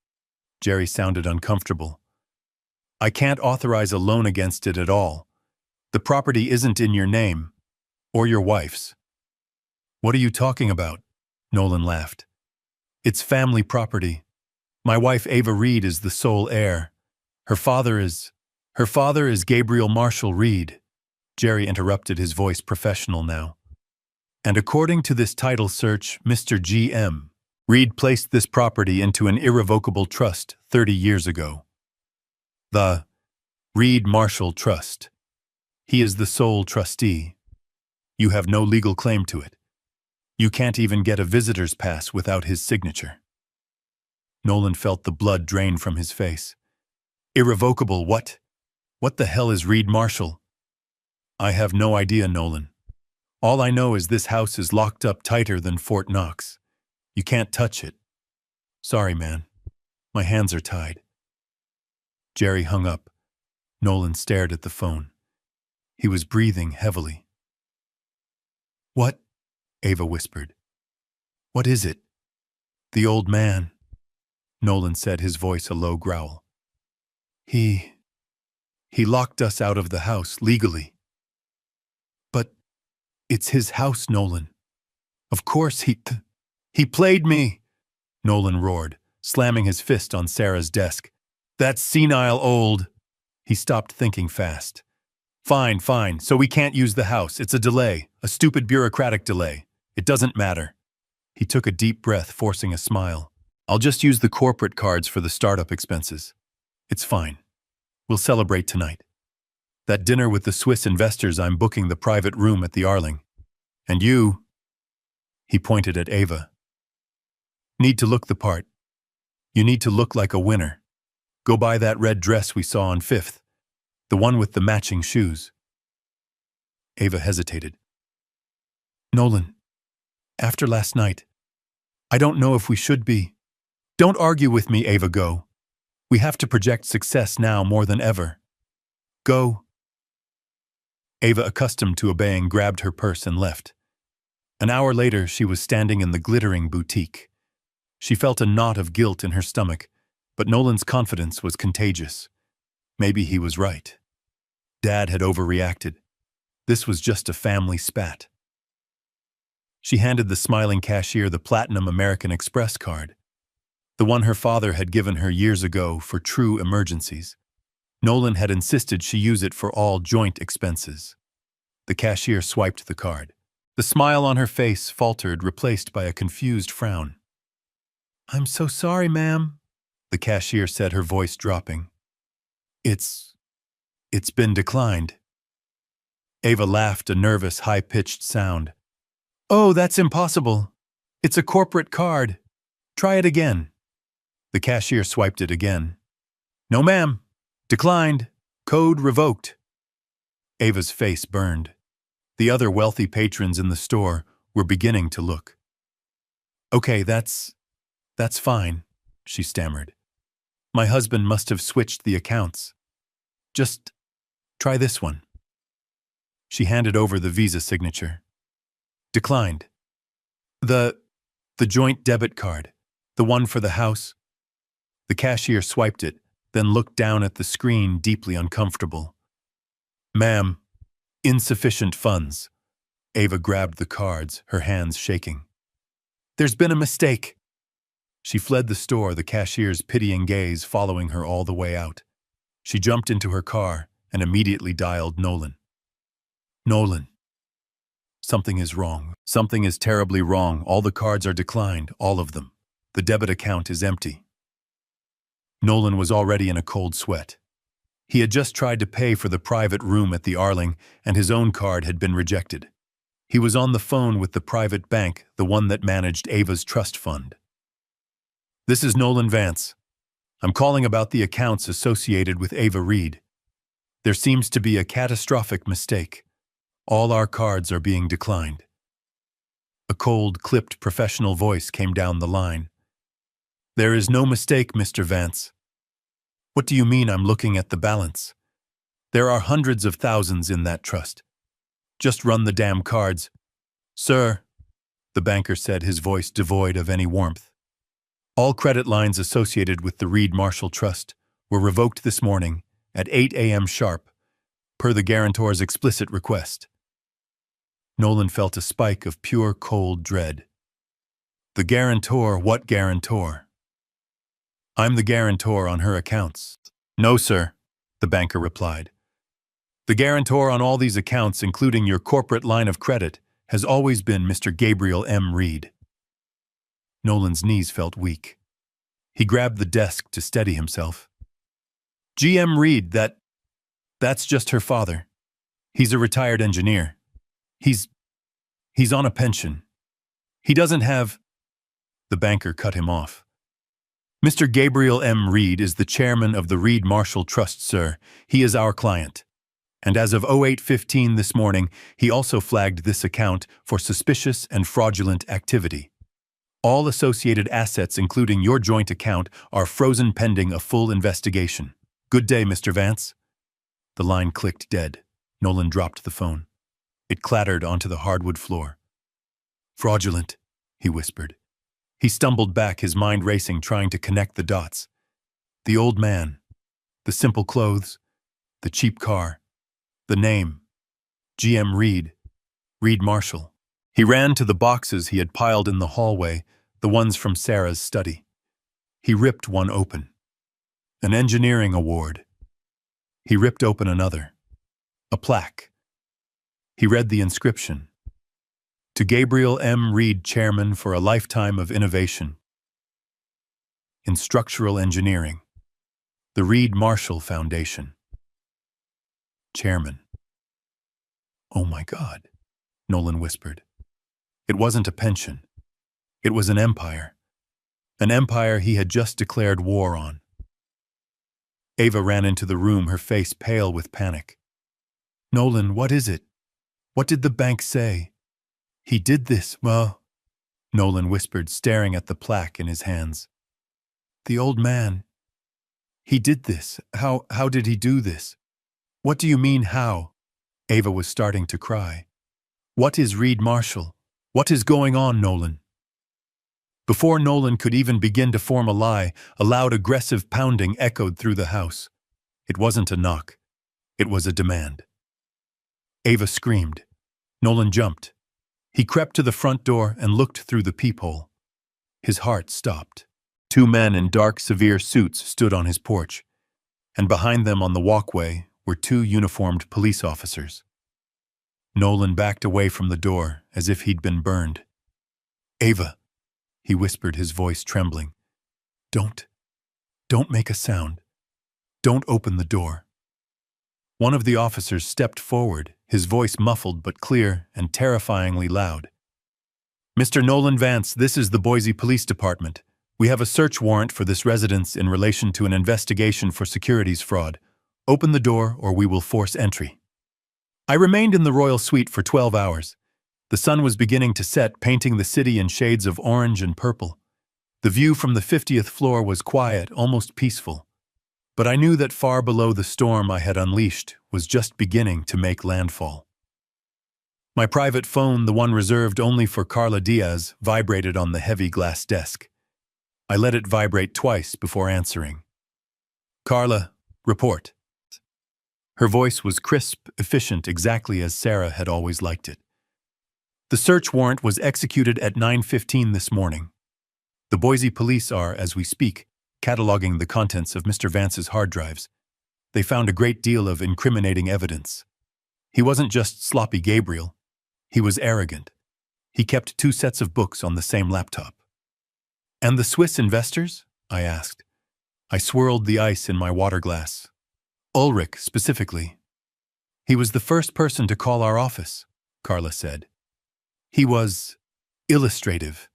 A: Jerry sounded uncomfortable. I can't authorize a loan against it at all. The property isn't in your name, or your wife's. What are you talking about? Nolan laughed. It's family property. My wife Ava Reed is the sole heir. Her father is Gabriel Marshall Reed. Jerry interrupted, his voice professional now. And according to this title search, Mr. G.M. Reed placed this property into an irrevocable trust 30 years ago. The Reed Marshall Trust. He is the sole trustee. You have no legal claim to it. You can't even get a visitor's pass without his signature. Nolan felt the blood drain from his face. Irrevocable what? What the hell is Reed Marshall? I have no idea, Nolan. All I know is this house is locked up tighter than Fort Knox. You can't touch it. Sorry, man. My hands are tied. Jerry hung up. Nolan stared at the phone. He was breathing heavily. What? Ava whispered. What is it? The old man, Nolan said, his voice a low growl. He locked us out of the house legally. But it's his house, Nolan. Of course he played me, Nolan roared, slamming his fist on Sarah's desk. That's senile old. He stopped thinking fast. Fine, so we can't use the house. It's a delay, a stupid bureaucratic delay. It doesn't matter. He took a deep breath, forcing a smile. I'll just use the corporate cards for the startup expenses. It's fine. We'll celebrate tonight. That dinner with the Swiss investors, I'm booking the private room at the Arling. And you, he pointed at Ava, need to look the part. You need to look like a winner. Go buy that red dress we saw on 5th, the one with the matching shoes. Ava hesitated. Nolan, after last night, I don't know if we should be. Don't argue with me, Ava, go. We have to project success now more than ever. Go. Ava, accustomed to obeying, grabbed her purse and left. An hour later, she was standing in the glittering boutique. She felt a knot of guilt in her stomach, but Nolan's confidence was contagious. Maybe he was right. Dad had overreacted. This was just a family spat. She handed the smiling cashier the Platinum American Express card, the one her father had given her years ago for true emergencies. Nolan had insisted she use it for all joint expenses. The cashier swiped the card. The smile on her face faltered, replaced by a confused frown. I'm so sorry, ma'am, the cashier said, her voice dropping. It's been declined. Ava laughed, a nervous, high-pitched sound. Oh, that's impossible. It's a corporate card. Try it again. The cashier swiped it again. No, ma'am. Declined. Code revoked. Ava's face burned. The other wealthy patrons in the store were beginning to look. Okay, that's fine, she stammered. My husband must have switched the accounts. Just try this one. She handed over the Visa signature. Declined. The joint debit card, the one for the house. The cashier swiped it, then looked down at the screen, deeply uncomfortable. Ma'am, insufficient funds. Ava grabbed the cards, her hands shaking. There's been a mistake. She fled the store, the cashier's pitying gaze following her all the way out. She jumped into her car and immediately dialed Nolan. Nolan. Something is wrong. Something is terribly wrong. All the cards are declined, all of them. The debit account is empty. Nolan was already in a cold sweat. He had just tried to pay for the private room at the Arling, and his own card had been rejected. He was on the phone with the private bank, the one that managed Ava's trust fund. This is Nolan Vance. I'm calling about the accounts associated with Ava Reed. There seems to be a catastrophic mistake. All our cards are being declined. A cold, clipped professional voice came down the line. There is no mistake, Mr. Vance. What do you mean I'm looking at the balance? There are hundreds of thousands in that trust. Just run the damn cards. Sir, the banker said, his voice devoid of any warmth. All credit lines associated with the Reed Marshall Trust were revoked this morning at 8 a.m. sharp, per the guarantor's explicit request. Nolan felt a spike of pure cold dread. The guarantor? What guarantor? I'm the guarantor on her accounts. No, sir, the banker replied. The guarantor on all these accounts, including your corporate line of credit, has always been Mr. Gabriel M. Reed. Nolan's knees felt weak. He grabbed the desk to steady himself. G.M. Reed, that's just her father. He's a retired engineer. He's on a pension. He doesn't have... The banker cut him off. Mr. Gabriel M. Reed is the chairman of the Reed Marshall Trust, sir. He is our client. And as of 08:15 this morning, he also flagged this account for suspicious and fraudulent activity. All associated assets, including your joint account, are frozen pending a full investigation. Good day, Mr. Vance. The line clicked dead. Nolan dropped the phone. It clattered onto the hardwood floor. Fraudulent, he whispered. He stumbled back, his mind racing, trying to connect the dots. The old man, the simple clothes, the cheap car, the name, G.M. Reed, Reed Marshall. He ran to the boxes he had piled in the hallway, the ones from Sarah's study. He ripped one open. An engineering award. He ripped open another. A plaque. He read the inscription. To Gabriel M. Reed, Chairman for a lifetime of innovation in structural engineering, the Reed Marshall Foundation. Chairman. Oh my God, Nolan whispered. It wasn't a pension. It was an empire. An empire he had just declared war on. Ava ran into the room, her face pale with panic. Nolan, what is it? What did the bank say? He did this, well, Nolan whispered, staring at the plaque in his hands. The old man. He did this. How did he do this? What do you mean, how? Ava was starting to cry. What is Reed Marshall? What is going on, Nolan? Before Nolan could even begin to form a lie, a loud, aggressive pounding echoed through the house. It wasn't a knock. It was a demand. Ava screamed. Nolan jumped. He crept to the front door and looked through the peephole. His heart stopped. Two men in dark, severe suits stood on his porch, and behind them on the walkway were two uniformed police officers. Nolan backed away from the door as if he'd been burned. Ava, he whispered, his voice trembling. Don't make a sound. Don't open the door. One of the officers stepped forward, his voice muffled but clear and terrifyingly loud. Mr. Nolan Vance, this is the Boise Police Department. We have a search warrant for this residence in relation to an investigation for securities fraud. Open the door or we will force entry. I remained in the royal suite for 12 hours. The sun was beginning to set, painting the city in shades of orange and purple. The view from the 50th floor was quiet, almost peaceful, but I knew that far below the storm I had unleashed was just beginning to make landfall. My private phone, the one reserved only for Carla Diaz, vibrated on the heavy glass desk. I let it vibrate twice before answering. "Carla, report." Her voice was crisp, efficient, exactly as Sarah had always liked it. "The search warrant was executed at 9:15 this morning. The Boise police are, as we speak, cataloging the contents of Mr. Vance's hard drives. They found a great deal of incriminating evidence. He wasn't just sloppy Gabriel. He was arrogant. He kept 2 sets of books on the same laptop." "And the Swiss investors?" I asked. I swirled the ice in my water glass. "Ulrich, specifically. He was the first person to call our office," Carla said. "He was illustrative.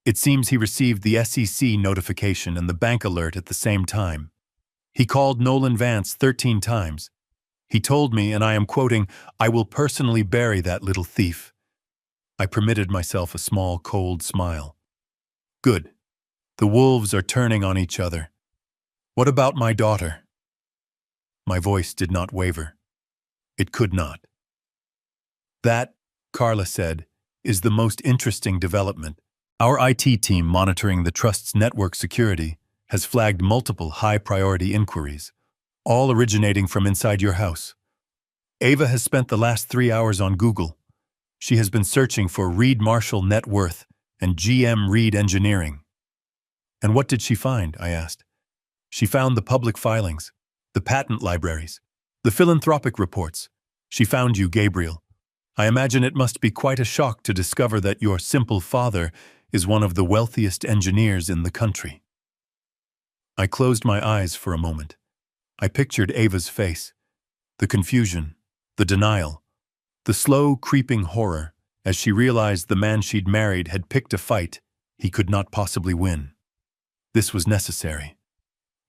A: It seems he received the SEC notification and the bank alert at the same time. He called Nolan Vance 13 times. He told me, and I am quoting, 'I will personally bury that little thief.'" I permitted myself a small, cold smile. "Good. The wolves are turning on each other. What about my daughter?" My voice did not waver. It could not. "That," Carla said, "is the most interesting development. Our IT team monitoring the trust's network security has flagged multiple high-priority inquiries, all originating from inside your house. Ava has spent the last 3 hours on Google. She has been searching for Reed Marshall Net Worth and GM Reed Engineering." "And what did she find?" I asked. "She found the public filings, the patent libraries, the philanthropic reports. She found you, Gabriel. I imagine it must be quite a shock to discover that your simple father is one of the wealthiest engineers in the country." I closed my eyes for a moment. I pictured Ava's face, the confusion, the denial, the slow, creeping horror as she realized the man she'd married had picked a fight he could not possibly win. This was necessary.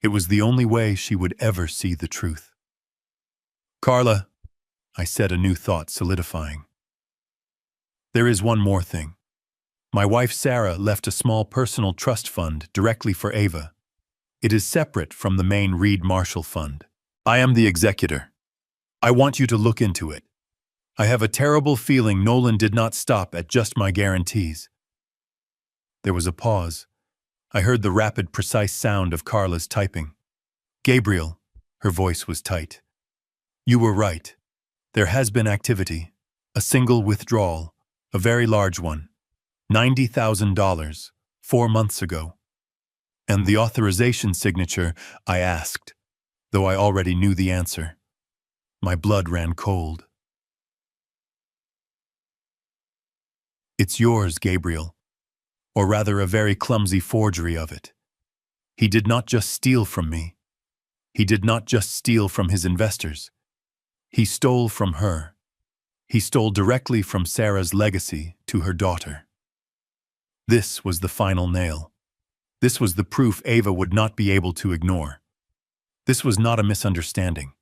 A: It was the only way she would ever see the truth. "Carla," I said, a new thought solidifying. "There is one more thing. My wife Sarah left a small personal trust fund directly for Ava. It is separate from the main Reed Marshall fund. I am the executor. I want you to look into it. I have a terrible feeling Nolan did not stop at just my guarantees." There was a pause. I heard the rapid, precise sound of Carla's typing. "Gabriel," her voice was tight. "You were right. There has been activity. A single withdrawal. A very large one. $90,000, 4 months ago. And the authorization signature," I asked, though I already knew the answer. My blood ran cold. "It's yours, Gabriel. Or rather a very clumsy forgery of it. He did not just steal from me. He did not just steal from his investors. He stole from her. He stole directly from Sarah's legacy to her daughter." This was the final nail. This was the proof Ava would not be able to ignore. This was not a misunderstanding.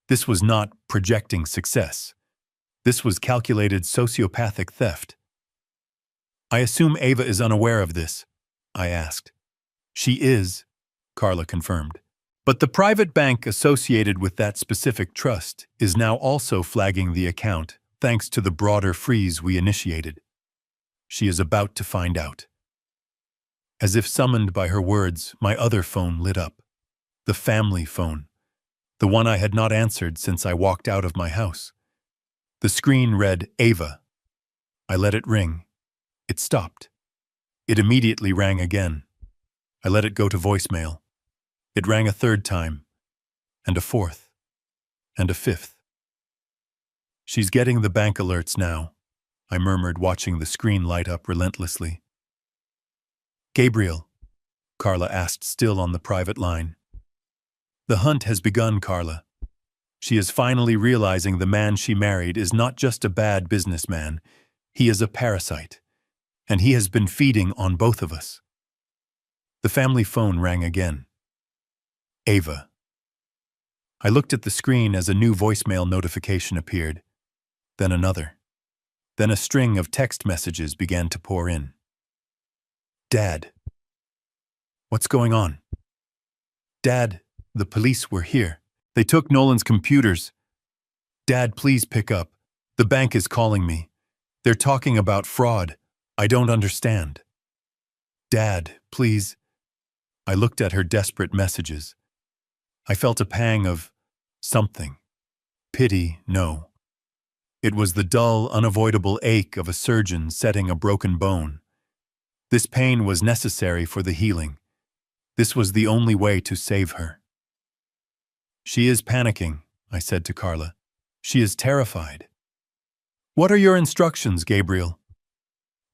A: This was not projecting success. This was calculated sociopathic theft. "I assume Ava is unaware of this?" I asked. "She is," Carla confirmed. "But the private bank associated with that specific trust is now also flagging the account, thanks to the broader freeze we initiated. She is about to find out." As if summoned by her words, my other phone lit up. The family phone. The one I had not answered since I walked out of my house. The screen read, "Ava." I let it ring. It stopped. It immediately rang again. I let it go to voicemail. It rang a third time, and a fourth, and a fifth. "She's getting the bank alerts now," I murmured, watching the screen light up relentlessly. "Gabriel," Carla asked, still on the private line. "The hunt has begun, Carla. She is finally realizing the man she married is not just a bad businessman. He is a parasite, and he has been feeding on both of us." The family phone rang again. "Ava." I looked at the screen as a new voicemail notification appeared, then another. Then a string of text messages began to pour in. "Dad, What's going on? Dad, the police were here. They took Nolan's computers. Dad, please pick up. The bank is calling me. They're talking about fraud. I don't understand. Dad, please. I looked at her desperate messages. I felt a pang of something. Pity, no. It was the dull, unavoidable ache of a surgeon setting a broken bone. This pain was necessary for the healing. This was the only way to save her. She is panicking, I said to Carla. She is terrified. What are your instructions, Gabriel?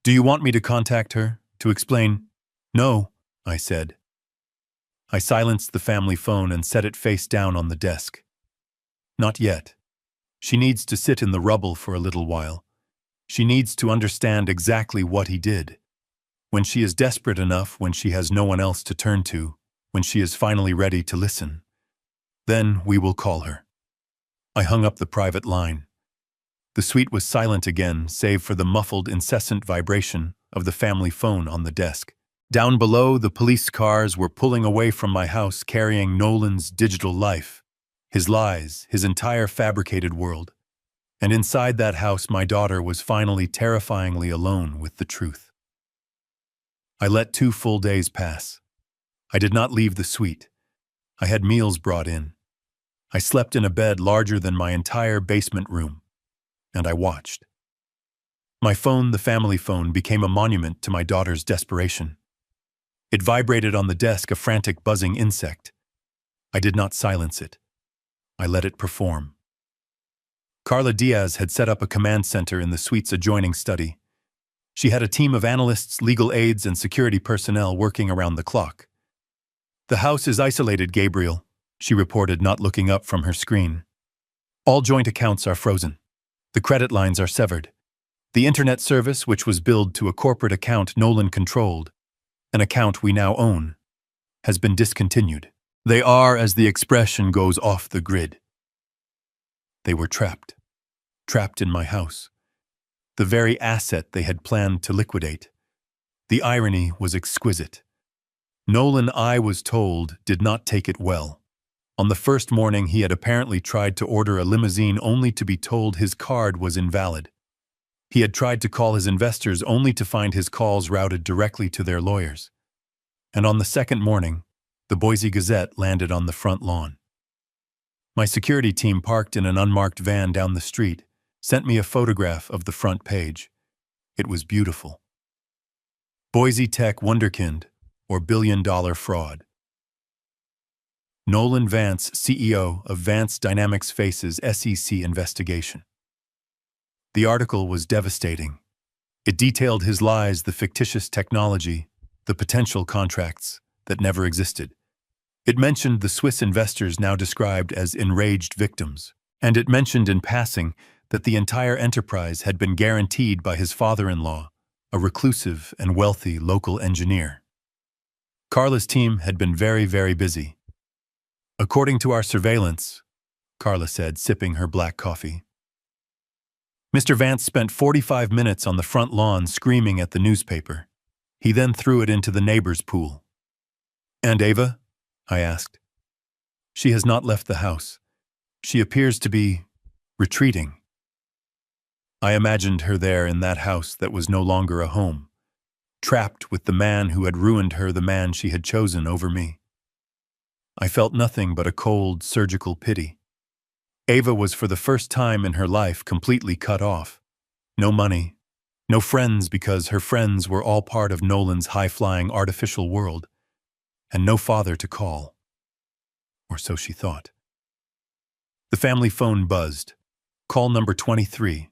A: Do you want me to contact her, to explain? No, I said. I silenced the family phone and set it face down on the desk. Not yet. She needs to sit in the rubble for a little while. She needs to understand exactly what he did. When she is desperate enough, when she has no one else to turn to, when she is finally ready to listen, then we will call her. I hung up the private line. The suite was silent again, save for the muffled, incessant vibration of the family phone on the desk. Down below, the police cars were pulling away from my house, carrying Nolan's digital life, his lies, his entire fabricated world. And inside that house, my daughter was finally terrifyingly alone with the truth. I let 2 full days pass. I did not leave the suite. I had meals brought in. I slept in a bed larger than my entire basement room. And I watched. My phone, the family phone, became a monument to my daughter's desperation. It vibrated on the desk, a frantic buzzing insect. I did not silence it. I let it perform. Carla Diaz had set up a command center in the suite's adjoining study. She had a team of analysts, legal aides, and security personnel working around the clock. The house is isolated, Gabriel, she reported, not looking up from her screen. All joint accounts are frozen. The credit lines are severed. The internet service, which was billed to a corporate account Nolan controlled, an account we now own, has been discontinued. They are, as the expression goes, off the grid. They were trapped in my house. The very asset they had planned to liquidate. The irony was exquisite. Nolan, I was told, did not take it well. On the first morning, he had apparently tried to order a limousine only to be told his card was invalid. He had tried to call his investors only to find his calls routed directly to their lawyers. And on the second morning, the Boise Gazette landed on the front lawn. My security team, parked in an unmarked van down the street, sent me a photograph of the front page. It was beautiful. Boise Tech Wunderkind, or billion-dollar fraud. Nolan Vance, CEO of Vance Dynamics, faces SEC investigation. The article was devastating. It detailed his lies, the fictitious technology, the potential contracts that never existed. It mentioned the Swiss investors now described as enraged victims, and it mentioned in passing that the entire enterprise had been guaranteed by his father-in-law, a reclusive and wealthy local engineer. Carla's team had been very, very busy. According to our surveillance, Carla said, sipping her black coffee. Mr. Vance spent 45 minutes on the front lawn screaming at the newspaper. He then threw it into the neighbor's pool. And Ava? I asked. She has not left the house. She appears to be retreating. I imagined her there in that house that was no longer a home, trapped with the man who had ruined her, the man she had chosen over me. I felt nothing but a cold, surgical pity. Ava was for the first time in her life completely cut off. No money, no friends, because her friends were all part of Nolan's high-flying artificial world, and no father to call. Or so she thought. The family phone buzzed. Call number 23.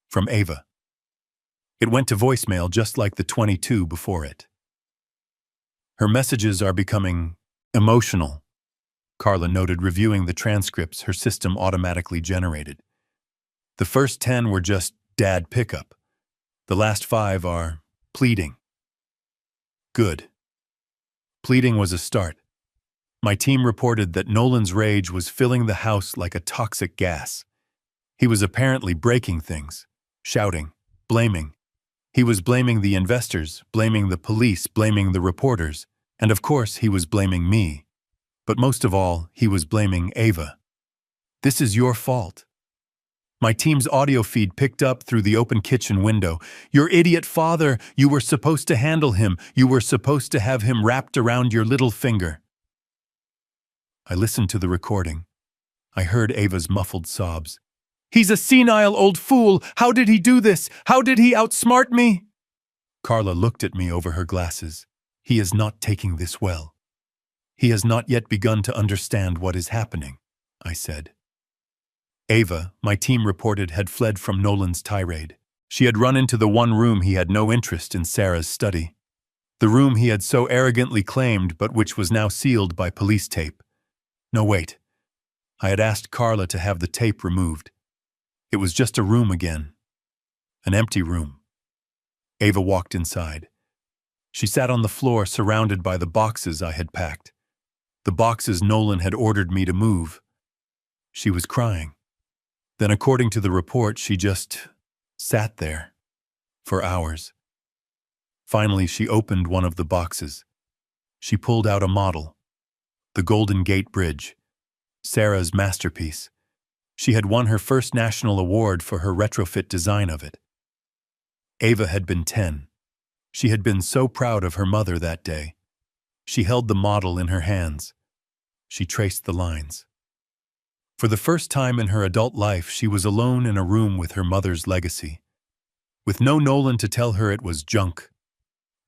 A: From Ava. It went to voicemail just like the 22 before it. Her messages are becoming emotional, Carla noted, reviewing the transcripts her system automatically generated. The first 10 were just dad pickup. The last 5 are pleading. Good. Pleading was a start. My team reported that Nolan's rage was filling the house like a toxic gas. He was apparently breaking things, shouting, blaming. He was blaming the investors, blaming the police, blaming the reporters, And of course, he was blaming me. But most of all, he was blaming Ava. This is your fault. My team's audio feed picked up through the open kitchen window. Your idiot father, you were supposed to handle him. You were supposed to have him wrapped around your little finger. I listened to the recording. I heard Ava's muffled sobs. He's a senile old fool. How did he do this? How did he outsmart me? Carla looked at me over her glasses. He is not taking this well. He has not yet begun to understand what is happening, I said. Ava, my team reported, had fled from Nolan's tirade. She had run into the one room he had no interest in, Sarah's study. The room he had so arrogantly claimed, but which was now sealed by police tape. No, wait. I had asked Carla to have the tape removed. It was just a room again. An empty room. Ava walked inside. She sat on the floor surrounded by the boxes I had packed. The boxes Nolan had ordered me to move. She was crying. Then, according to the report, she just sat there for hours. Finally, she opened one of the boxes. She pulled out a model, the Golden Gate Bridge, Sarah's masterpiece. She had won her first national award for her retrofit design of it. Ava had been 10. She had been so proud of her mother that day. She held the model in her hands. She traced the lines. For the first time in her adult life, she was alone in a room with her mother's legacy. With no Nolan to tell her it was junk.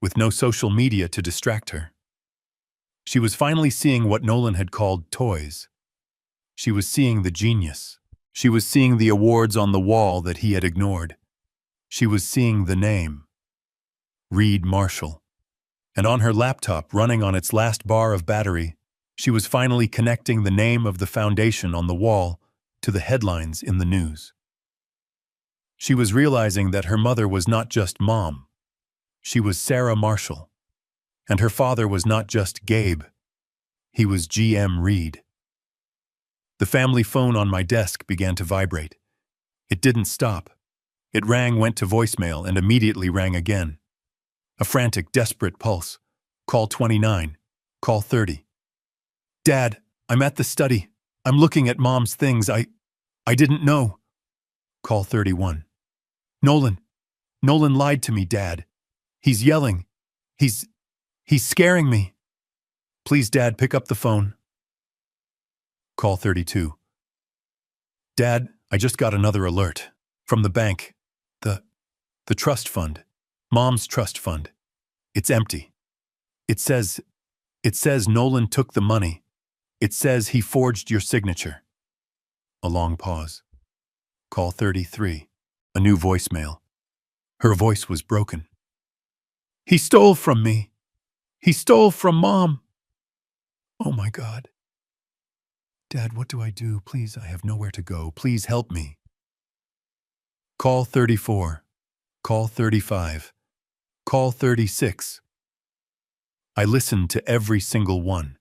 A: With no social media to distract her. She was finally seeing what Nolan had called toys. She was seeing the genius. She was seeing the awards on the wall that he had ignored. She was seeing the name. Reed Marshall. And on her laptop, running on its last bar of battery, she was finally connecting the name of the foundation on the wall to the headlines in the news. She was realizing that her mother was not just Mom. She was Sarah Marshall. And her father was not just Gabe. He was GM Reed. The family phone on my desk began to vibrate. It didn't stop. It rang, went to voicemail, and immediately rang again. A frantic, desperate pulse. Call 29. Call 30. Dad, I'm at the study. I'm looking at Mom's things. I didn't know. Call 31. Nolan lied to me, Dad. He's yelling. He's scaring me. Please, Dad, pick up the phone. Call 32. Dad, I just got another alert. From the bank. The trust fund. Mom's trust fund. It's empty. It says Nolan took the money. It says he forged your signature. A long pause. Call 33. A new voicemail. Her voice was broken. He stole from me. He stole from Mom. Oh my God. Dad, what do I do? Please, I have nowhere to go. Please help me. Call 34. Call 35. Call 36. I listened to every single one.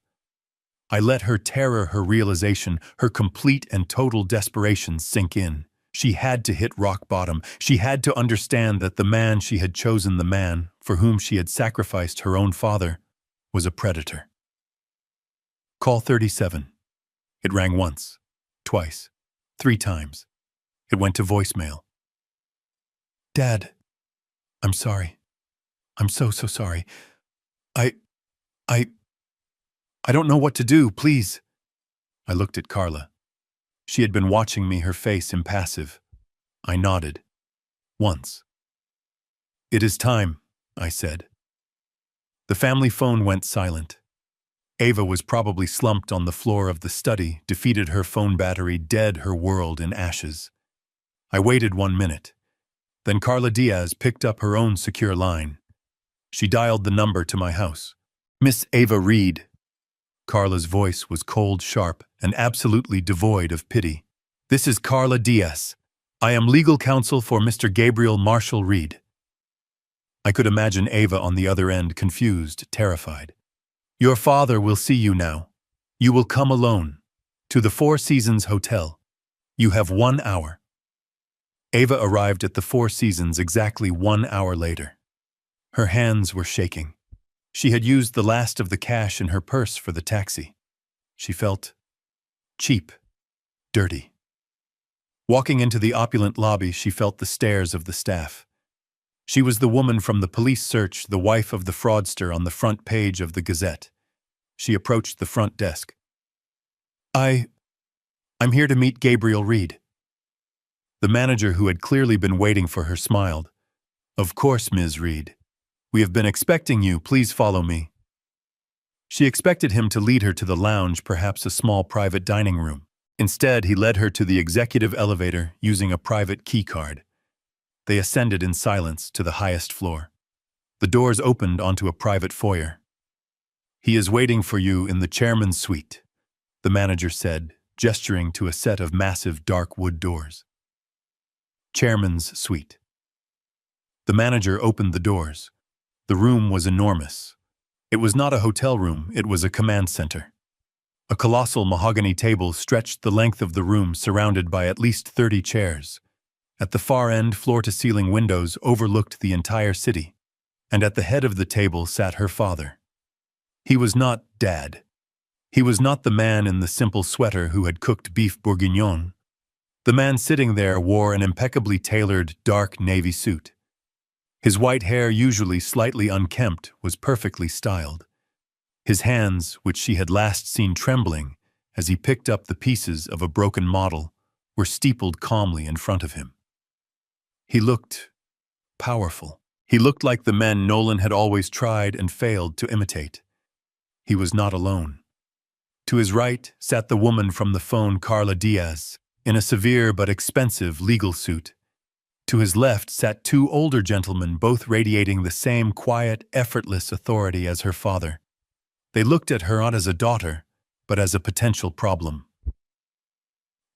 A: I let her terror, her realization, her complete and total desperation sink in. She had to hit rock bottom. She had to understand that the man she had chosen, the man for whom she had sacrificed her own father, was a predator. Call 37. It rang once, twice, 3 times. It went to voicemail. Dad, I'm sorry. I'm so sorry. I don't know what to do, please. I looked at Carla. She had been watching me, her face impassive. I nodded. Once. It is time, I said. The family phone went silent. Ava was probably slumped on the floor of the study, defeated, her phone battery dead, her world in ashes. I waited 1 minute. Then Carla Diaz picked up her own secure line. She dialed the number to my house. Miss Ava Reed. Carla's voice was cold, sharp, and absolutely devoid of pity. This is Carla Diaz. I am legal counsel for Mr. Gabriel Marshall Reed. I could imagine Ava on the other end, confused, terrified. Your father will see you now. You will come alone. To the Four Seasons Hotel. You have 1 hour. Ava arrived at the Four Seasons exactly 1 hour later. Her hands were shaking. She had used the last of the cash in her purse for the taxi. She felt cheap, dirty. Walking into the opulent lobby, she felt the stares of the staff. She was the woman from the police search, the wife of the fraudster on the front page of the Gazette. She approached the front desk. I'm here to meet Gabriel Reed. The manager, who had clearly been waiting for her, smiled. Of course, Ms. Reed. We have been expecting you. Please follow me. She expected him to lead her to the lounge, perhaps a small private dining room. Instead, he led her to the executive elevator using a private key card. They ascended in silence to the highest floor. The doors opened onto a private foyer. He is waiting for you in the chairman's suite, the manager said, gesturing to a set of massive dark wood doors. Chairman's suite. The manager opened the doors. The room was enormous. It was not a hotel room, it was a command center. A colossal mahogany table stretched the length of the room, surrounded by at least 30 chairs. At the far end, floor-to-ceiling windows overlooked the entire city, and at the head of the table sat her father. He was not Dad. He was not the man in the simple sweater who had cooked beef bourguignon. The man sitting there wore an impeccably tailored dark navy suit. His white hair, usually slightly unkempt, was perfectly styled. His hands, which she had last seen trembling as he picked up the pieces of a broken model, were steepled calmly in front of him. He looked powerful. He looked like the men Nolan had always tried and failed to imitate. He was not alone. To his right sat the woman from the phone, Carla Diaz, in a severe but expensive legal suit. To his left sat two older gentlemen, both radiating the same quiet, effortless authority as her father. They looked at her not as a daughter, but as a potential problem.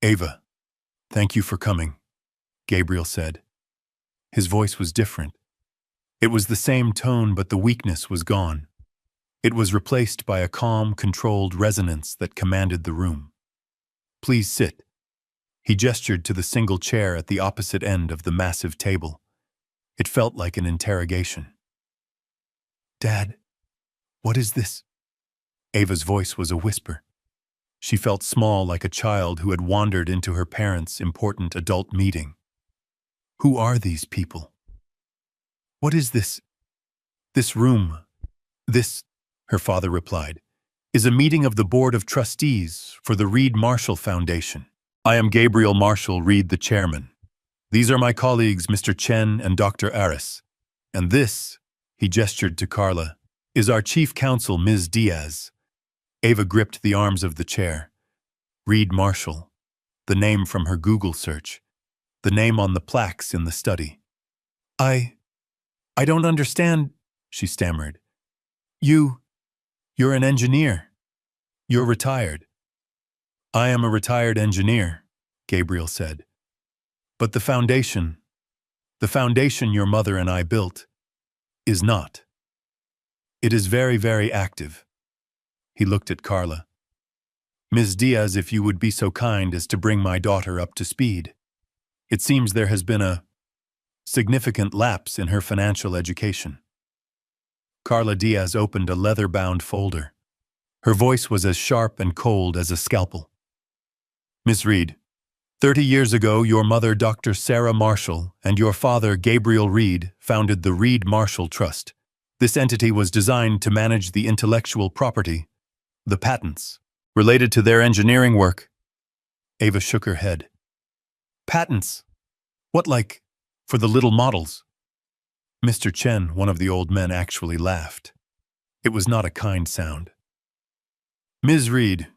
A: Ava, thank you for coming, Gabriel said. His voice was different. It was the same tone, but the weakness was gone. It was replaced by a calm, controlled resonance that commanded the room. Please sit. He gestured to the single chair at the opposite end of the massive table. It felt like an interrogation. Dad, what is this? Ava's voice was a whisper. She felt small, like a child who had wandered into her parents' important adult meeting. Who are these people? What is this? This room, her father replied, is a meeting of the Board of Trustees for the Reed Marshall Foundation. I am Gabriel Marshall Reed, the chairman. These are my colleagues, Mr. Chen and Dr. Aris. And this, he gestured to Carla, is our chief counsel, Ms. Diaz. Ava gripped the arms of the chair. Reed Marshall, the name from her Google search, the name on the plaques in the study. I don't understand, she stammered. You're an engineer. You're retired. I am a retired engineer, Gabriel said. But the foundation your mother and I built, is not. It is very, very active. He looked at Carla. Ms. Diaz, if you would be so kind as to bring my daughter up to speed. It seems there has been a significant lapse in her financial education. Carla Diaz opened a leather-bound folder. Her voice was as sharp and cold as a scalpel. Miss Reed, 30 years ago, your mother, Dr. Sarah Marshall, and your father, Gabriel Reed, founded the Reed Marshall Trust. This entity was designed to manage the intellectual property, the patents, related to their engineering work. Ava shook her head. Patents? What, like, for the little models? Mr. Chen, one of the old men, actually laughed. It was not a kind sound. Ms. Reed,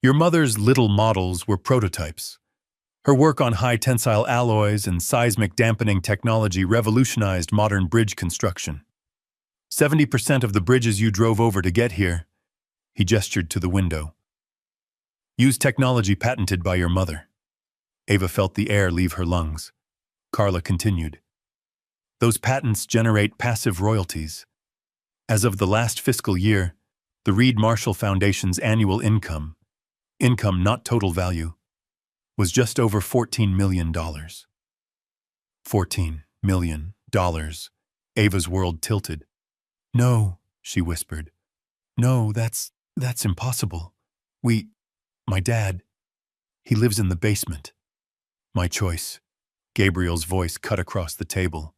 A: your mother's little models were prototypes. Her work on high-tensile alloys and seismic dampening technology revolutionized modern bridge construction. 70% of the bridges you drove over to get here, he gestured to the window, use technology patented by your mother. Ava felt the air leave her lungs. Carla continued. Those patents generate passive royalties. As of the last fiscal year, the Reed Marshall Foundation's annual income not total value, was just over $14 million. $14 million. Ava's world tilted. No, she whispered. No, that's impossible. My dad, he lives in the basement. My choice. Gabriel's voice cut across the table.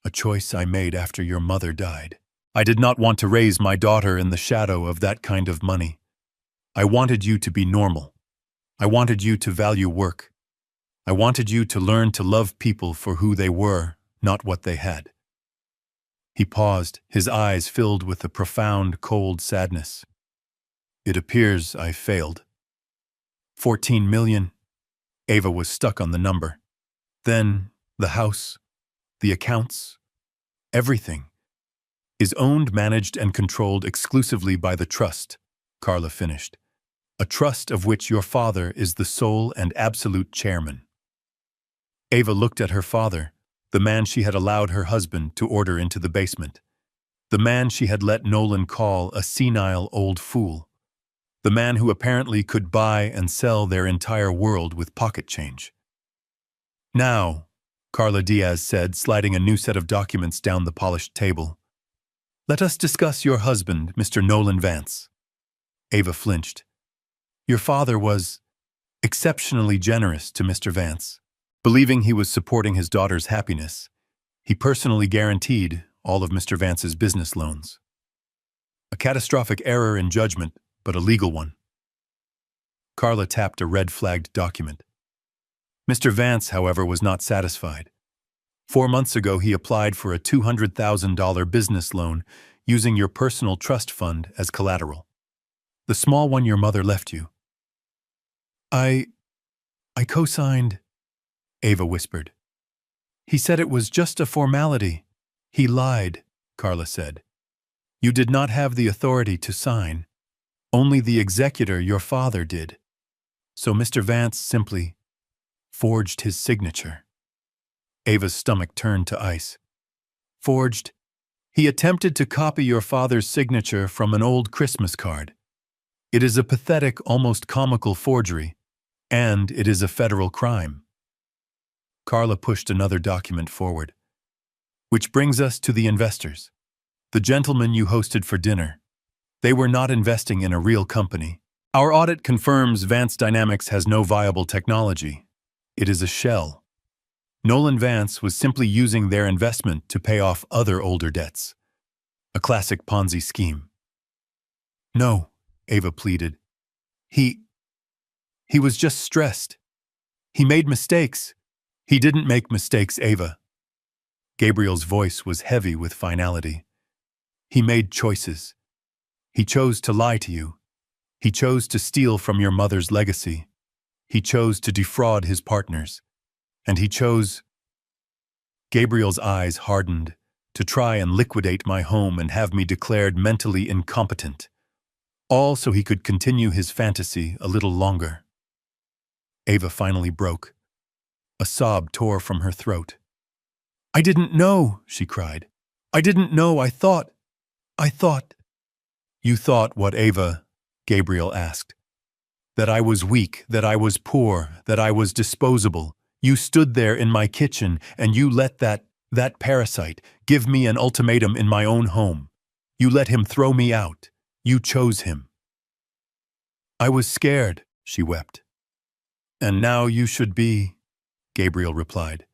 A: A choice I made after your mother died. I did not want to raise my daughter in the shadow of that kind of money. I wanted you to be normal. I wanted you to value work. I wanted you to learn to love people for who they were, not what they had. He paused, his eyes filled with a profound, cold sadness. It appears I failed. 14 million. Ava was stuck on the number. Then, the house, the accounts, everything, is owned, managed, and controlled exclusively by the trust, Carla finished. A trust of which your father is the sole and absolute chairman. Ava looked at her father, the man she had allowed her husband to order into the basement. The man she had let Nolan call a senile old fool. The man who apparently could buy and sell their entire world with pocket change. Now, Carla Diaz said, sliding a new set of documents down the polished table. Let us discuss your husband, Mr. Nolan Vance. Ava flinched. Your father was exceptionally generous to Mr. Vance. Believing he was supporting his daughter's happiness, he personally guaranteed all of Mr. Vance's business loans. A catastrophic error in judgment, but a legal one. Carla tapped a red-flagged document. Mr. Vance, however, was not satisfied. 4 months ago, he applied for a $200,000 business loan using your personal trust fund as collateral. The small one your mother left you. I co-signed, Ava whispered. He said it was just a formality. He lied, Carla said. You did not have the authority to sign. Only the executor, your father, did. So Mr. Vance simply forged his signature. Ava's stomach turned to ice. Forged? He attempted to copy your father's signature from an old Christmas card. It is a pathetic, almost comical forgery, and it is a federal crime. Carla pushed another document forward. Which brings us to the investors. The gentlemen you hosted for dinner. They were not investing in a real company. Our audit confirms Vance Dynamics has no viable technology. It is a shell. Nolan Vance was simply using their investment to pay off other older debts. A classic Ponzi scheme. No, Ava pleaded. He was just stressed. He made mistakes. He didn't make mistakes, Ava. Gabriel's voice was heavy with finality. He made choices. He chose to lie to you. He chose to steal from your mother's legacy. He chose to defraud his partners. And he chose... Gabriel's eyes hardened, to try and liquidate my home and have me declared mentally incompetent. All so he could continue his fantasy a little longer. Ava finally broke. A sob tore from her throat. I didn't know, she cried. I didn't know, I thought. You thought what, Ava? Gabriel asked. That I was weak, that I was poor, that I was disposable. You stood there in my kitchen and you let that parasite give me an ultimatum in my own home. You let him throw me out. You chose him. I was scared, she wept. And now you should be, Gabriel replied.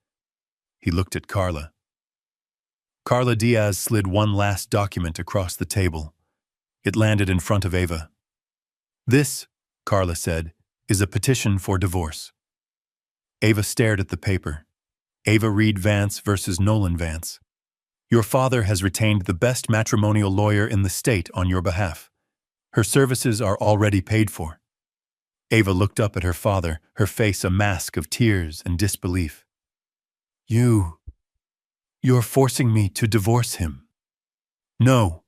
A: He looked at Carla. Carla Diaz slid one last document across the table. It landed in front of Ava. This, Carla said, is a petition for divorce. Ava stared at the paper. Ava Reed Vance versus Nolan Vance. Your father has retained the best matrimonial lawyer in the state on your behalf. Her services are already paid for. Ava looked up at her father, her face a mask of tears and disbelief. You're forcing me to divorce him. No,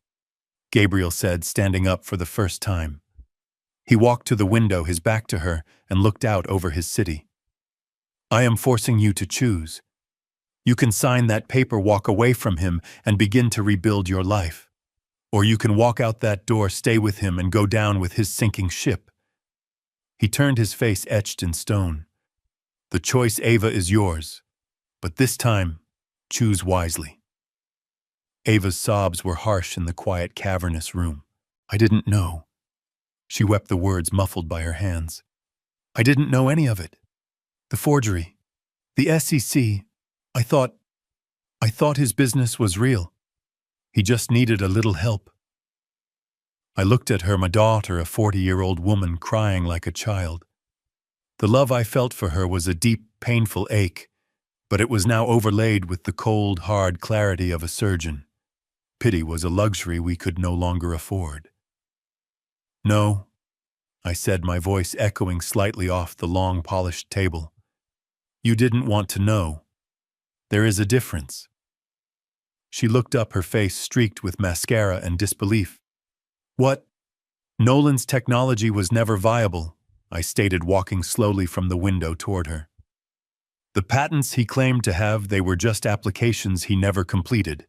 A: Gabriel said, standing up for the first time. He walked to the window, his back to her, and looked out over his city. I am forcing you to choose. You can sign that paper, walk away from him, and begin to rebuild your life. Or you can walk out that door, stay with him, and go down with his sinking ship. He turned, his face etched in stone. The choice, Ava, is yours. But this time, choose wisely. Ava's sobs were harsh in the quiet, cavernous room. I didn't know. She wept, the words muffled by her hands. I didn't know any of it. The forgery. The SEC. I thought his business was real. He just needed a little help. I looked at her, my daughter, a 40-year-old woman crying like a child. The love I felt for her was a deep, painful ache, but it was now overlaid with the cold, hard clarity of a surgeon. Pity was a luxury we could no longer afford. No, I said, my voice echoing slightly off the long, polished table. You didn't want to know. There is a difference. She looked up, her face streaked with mascara and disbelief. What? Nolan's technology was never viable, I stated, walking slowly from the window toward her. The patents he claimed to have, they were just applications he never completed.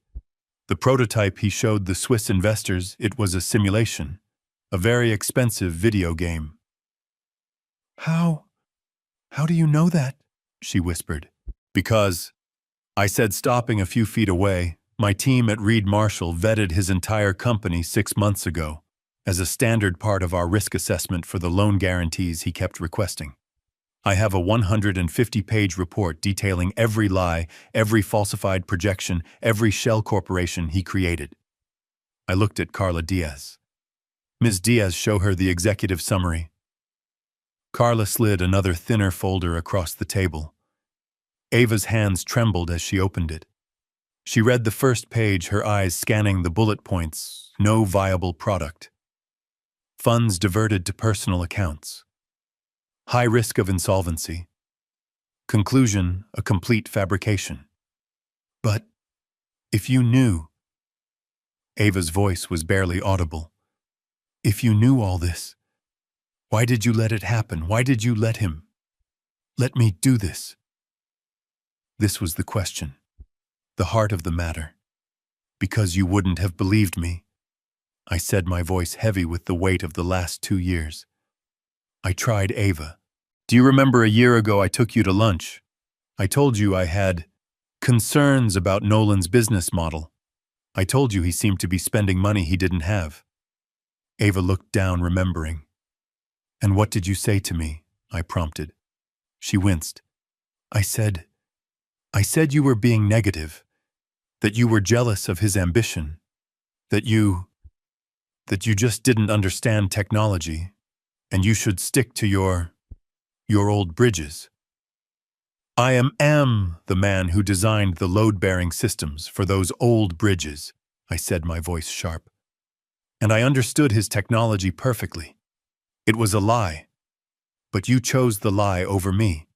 A: The prototype he showed the Swiss investors, it was a simulation, a very expensive video game. How do you know that? She whispered. Because, I said, stopping a few feet away, my team at Reed Marshall vetted his entire company 6 months ago as a standard part of our risk assessment for the loan guarantees he kept requesting. I have a 150-page report detailing every lie, every falsified projection, every shell corporation he created. I looked at Carla Diaz. Ms. Diaz, show her the executive summary. Carla slid another thinner folder across the table. Ava's hands trembled as she opened it. She read the first page, her eyes scanning the bullet points. No viable product. Funds diverted to personal accounts. High risk of insolvency. Conclusion, a complete fabrication. But if you knew... Ava's voice was barely audible. If you knew all this, why did you let it happen? Why did you let him? Let me do this? This was the question, the heart of the matter. Because you wouldn't have believed me, I said, my voice heavy with the weight of the last 2 years. I tried, Ava. Do you remember a year ago I took you to lunch? I told you I had concerns about Nolan's business model. I told you he seemed to be spending money he didn't have. Ava looked down, remembering. And what did you say to me? I prompted. She winced. I said you were being negative, that you were jealous of his ambition, that you just didn't understand technology, and you should stick to your old bridges. I am the man who designed the load-bearing systems for those old bridges, I said, my voice sharp. And I understood his technology perfectly. It was a lie. But you chose the lie over me.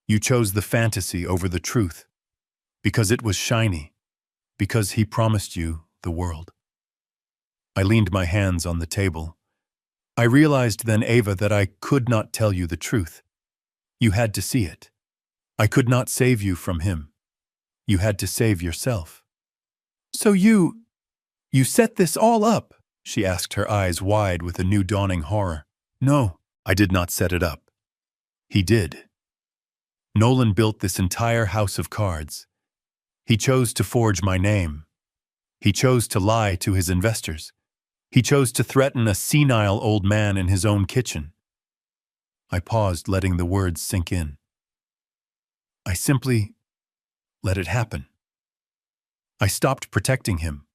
A: You chose the fantasy over the truth. Because it was shiny. Because he promised you the world. I leaned my hands on the table. I realized then, Ava, that I could not tell you the truth. You had to see it. I could not save you from him. You had to save yourself. So you set this all up? She asked, her eyes wide with a new dawning horror. No, I did not set it up. He did. Nolan built this entire house of cards. He chose to forge my name. He chose to lie to his investors. He chose to threaten a senile old man in his own kitchen. I paused, letting the words sink in. I simply let it happen. I stopped protecting him.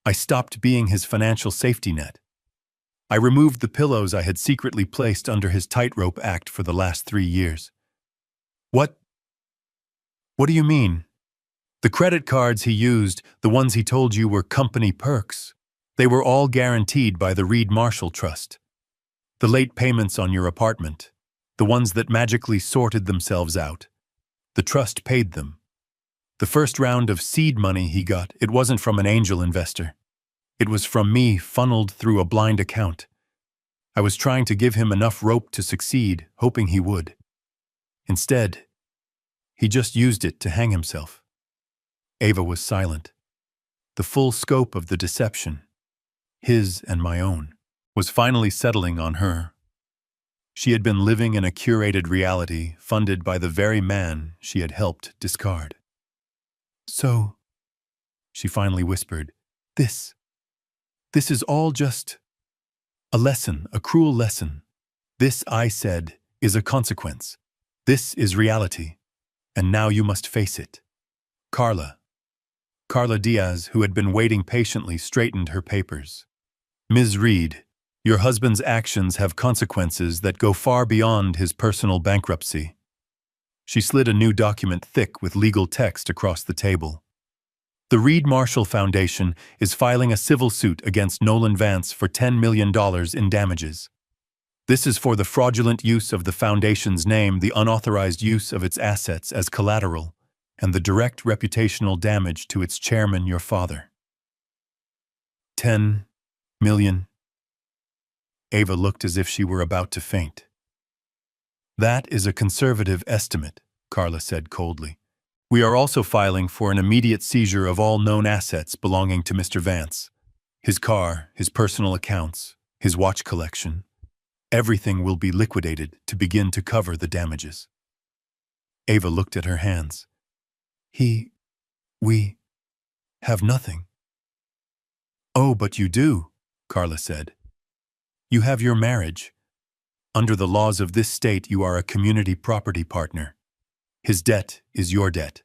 A: I stopped being his financial safety net. I removed the pillows I had secretly placed under his tightrope act for the last 3 years. What do you mean? The credit cards he used, the ones he told you were company perks, they were all guaranteed by the Reed Marshall Trust. The late payments on your apartment, the ones that magically sorted themselves out, the trust paid them. The first round of seed money he got, it wasn't from an angel investor. It was from me, funneled through a blind account. I was trying to give him enough rope to succeed, hoping he would. Instead, he just used it to hang himself. Ava was silent. The full scope of the deception, his and my own, was finally settling on her. She had been living in a curated reality funded by the very man she had helped discard. So, she finally whispered. This is all just a lesson, a cruel lesson. This, I said, is a consequence. This is reality. And now you must face it. Carla Diaz, who had been waiting patiently, straightened her papers. Ms. Reed, your husband's actions have consequences that go far beyond his personal bankruptcy. She slid a new document thick with legal text across the table. The Reed Marshall Foundation is filing a civil suit against Nolan Vance for $10 million in damages. This is for the fraudulent use of the foundation's name, the unauthorized use of its assets as collateral, and the direct reputational damage to its chairman, your father. 10 million. Ava looked as if she were about to faint. That is a conservative estimate, Carla said coldly. We are also filing for an immediate seizure of all known assets belonging to Mr. Vance. His car, his personal accounts, his watch collection. Everything will be liquidated to begin to cover the damages. Ava looked at her hands. We have nothing. Oh, but you do, Carla said. You have your marriage. Under the laws of this state, you are a community property partner. His debt is your debt.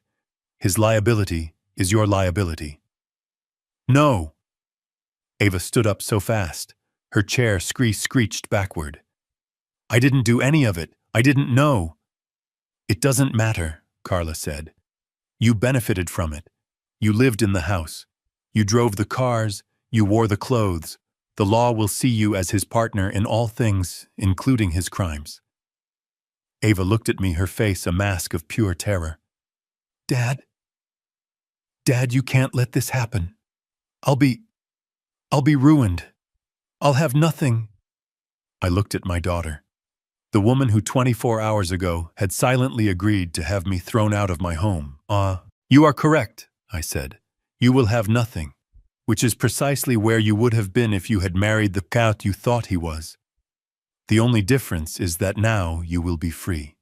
A: His liability is your liability. No! Ava stood up so fast, her chair screeched backward. I didn't do any of it. I didn't know. It doesn't matter, Carla said. You benefited from it. You lived in the house. You drove the cars. You wore the clothes. The law will see you as his partner in all things, including his crimes. Ava looked at me, her face a mask of pure terror. Dad, you can't let this happen. I'll be ruined. I'll have nothing. I looked at my daughter, the woman who 24 hours ago had silently agreed to have me thrown out of my home. You are correct, I said. You will have nothing, which is precisely where you would have been if you had married the cat you thought he was. The only difference is that now you will be free.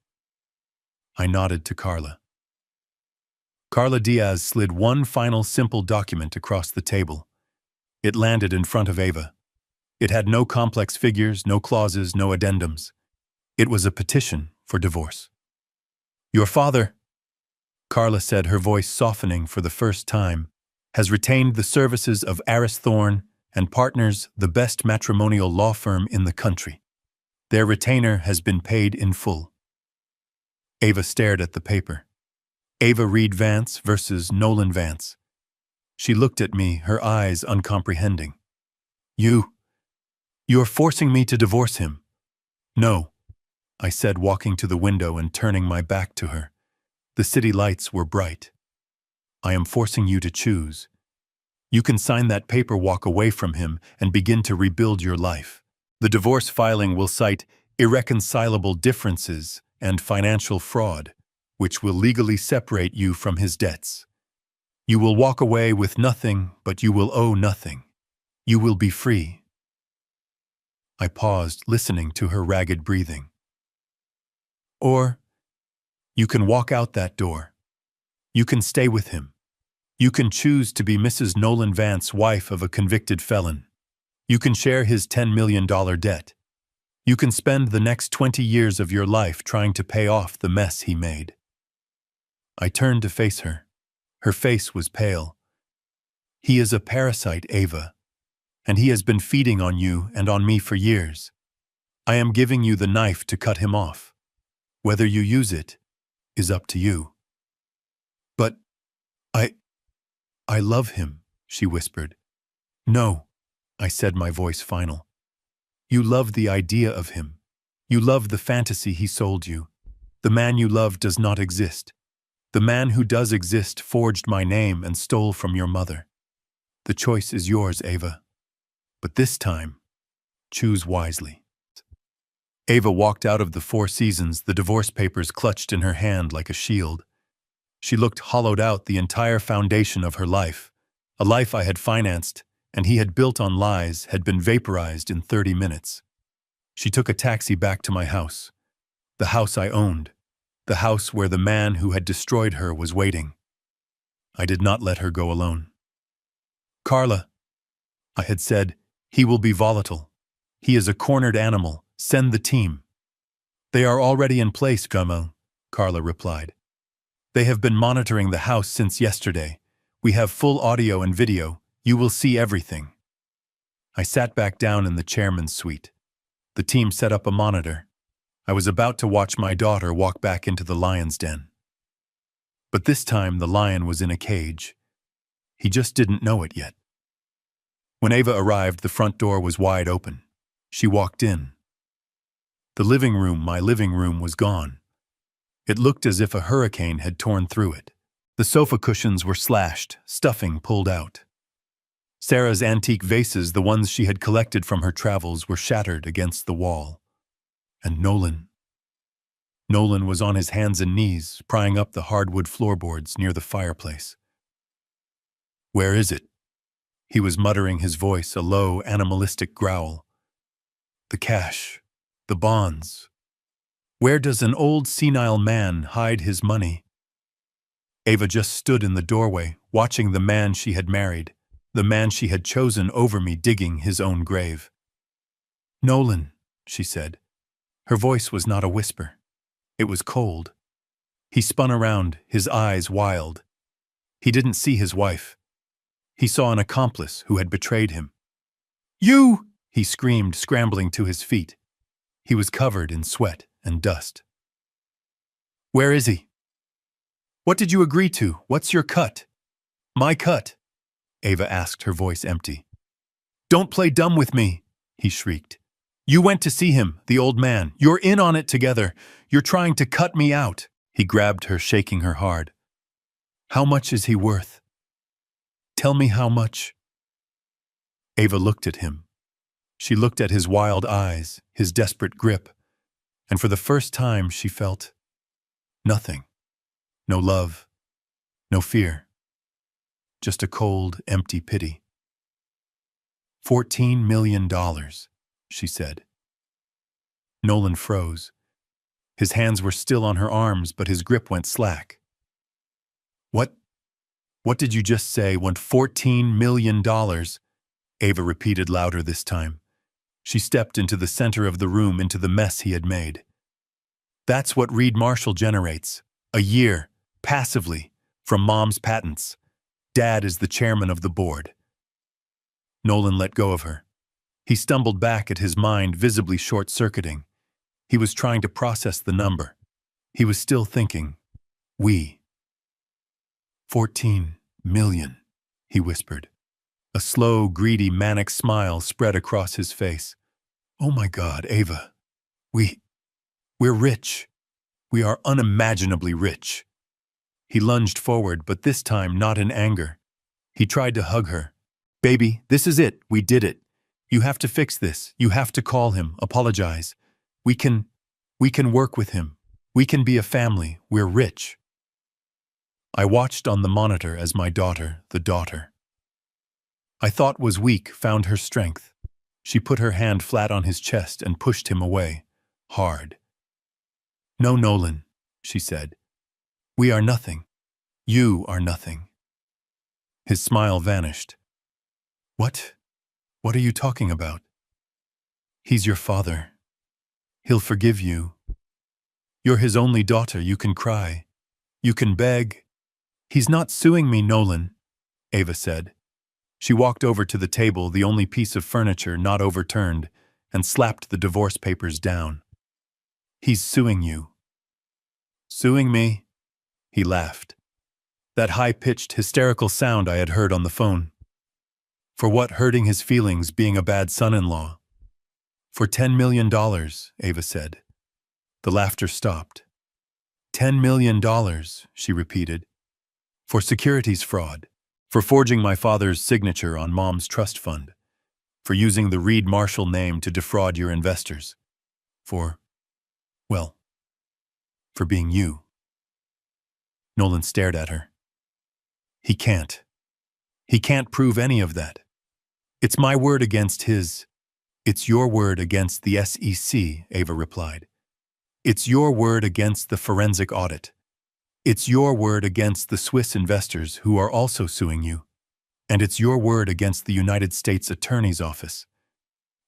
A: I nodded to Carla. Carla Diaz slid one final simple document across the table. It landed in front of Ava. It had no complex figures, no clauses, no addendums. It was a petition for divorce. Your father, Carla said, her voice softening for the first time, has retained the services of Aris Thorne and Partners, the best matrimonial law firm in the country. Their retainer has been paid in full. Ava stared at the paper. Ava Reed Vance versus Nolan Vance. She looked at me, her eyes uncomprehending. You're forcing me to divorce him. No, I said, walking to the window and turning my back to her. The city lights were bright. I am forcing you to choose. You can sign that paper, walk away from him, and begin to rebuild your life. The divorce filing will cite irreconcilable differences and financial fraud, which will legally separate you from his debts. You will walk away with nothing, but you will owe nothing. You will be free. I paused, listening to her ragged breathing. Or you can walk out that door. You can stay with him. You can choose to be Mrs. Nolan Vance, wife of a convicted felon. You can share his $10 million debt. You can spend the next 20 years of your life trying to pay off the mess he made. I turned to face her. Her face was pale. He is a parasite, Ava, and he has been feeding on you and on me for years. I am giving you the knife to cut him off. Whether you use it is up to you. But I love him, she whispered. No, I said, my voice final. You love the idea of him. You love the fantasy he sold you. The man you love does not exist. The man who does exist forged my name and stole from your mother. The choice is yours, Ava. But this time, choose wisely. Ava walked out of the Four Seasons, the divorce papers clutched in her hand like a shield. She looked hollowed out, the entire foundation of her life. A life I had financed, and he had built on lies, had been vaporized in 30 minutes. She took a taxi back to my house. The house I owned. The house where the man who had destroyed her was waiting. I did not let her go alone. Carla, I had said, he will be volatile. He is a cornered animal. Send the team. They are already in place, Gummo, Carla replied. They have been monitoring the house since yesterday. We have full audio and video. You will see everything. I sat back down in the chairman's suite. The team set up a monitor. I was about to watch my daughter walk back into the lion's den. But this time the lion was in a cage. He just didn't know it yet. When Ava arrived, the front door was wide open. She walked in. The living room, my living room, was gone. It looked as if a hurricane had torn through it. The sofa cushions were slashed, stuffing pulled out. Sarah's antique vases, the ones she had collected from her travels, were shattered against the wall. And Nolan was on his hands and knees, prying up the hardwood floorboards near the fireplace. Where is it? He was muttering, his voice a low, animalistic growl. The cash, the bonds. Where does an old senile man hide his money? Ava just stood in the doorway, watching the man she had married, the man she had chosen over me, digging his own grave. Nolan, she said. Her voice was not a whisper. It was cold. He spun around, his eyes wild. He didn't see his wife. He saw an accomplice who had betrayed him. You! He screamed, scrambling to his feet. He was covered in sweat and dust. Where is he? What did you agree to? What's your cut? My cut, Ava asked, her voice empty. Don't play dumb with me, he shrieked. You went to see him, the old man. You're in on it together. You're trying to cut me out. He grabbed her, shaking her hard. How much is he worth? Tell me how much. Ava looked at him. She looked at his wild eyes, his desperate grip, and for the first time she felt nothing. No love, no fear, just a cold, empty pity. $14 million, she said. Nolan froze. His hands were still on her arms, but his grip went slack. What did you just say? Want $14 million? Ava repeated louder this time. She stepped into the center of the room, into the mess he had made. That's what Reed Marshall generates. A year, passively, from Mom's patents. Dad is the chairman of the board. Nolan let go of her. He stumbled back at his mind, visibly short-circuiting. He was trying to process the number. He was still thinking, we. 14 million, he whispered. A slow, greedy, manic smile spread across his face. Oh my God, Ava. We're rich. We are unimaginably rich. He lunged forward, but this time not in anger. He tried to hug her. Baby, this is it. We did it. You have to fix this. You have to call him, apologize. We can work with him. We can be a family. We're rich. I watched on the monitor as my daughter, the daughter I thought was weak, found her strength. She put her hand flat on his chest and pushed him away, hard. No, Nolan, she said. We are nothing. You are nothing. His smile vanished. What? What are you talking about? He's your father. He'll forgive you. You're his only daughter. You can cry. You can beg. He's not suing me, Nolan, Ava said. She walked over to the table, the only piece of furniture not overturned, and slapped the divorce papers down. He's suing you. Suing me? He laughed. That high-pitched, hysterical sound I had heard on the phone. For what? Hurting his feelings, being a bad son-in-law. For $10 million, Ava said. The laughter stopped. $10 million, she repeated. For securities fraud. For forging my father's signature on Mom's trust fund. For using the Reed Marshall name to defraud your investors. For being you. Nolan stared at her. He can't. He can't prove any of that. It's my word against his. It's your word against the SEC, Ava replied. It's your word against the forensic audit. It's your word against the Swiss investors who are also suing you. And it's your word against the United States Attorney's Office.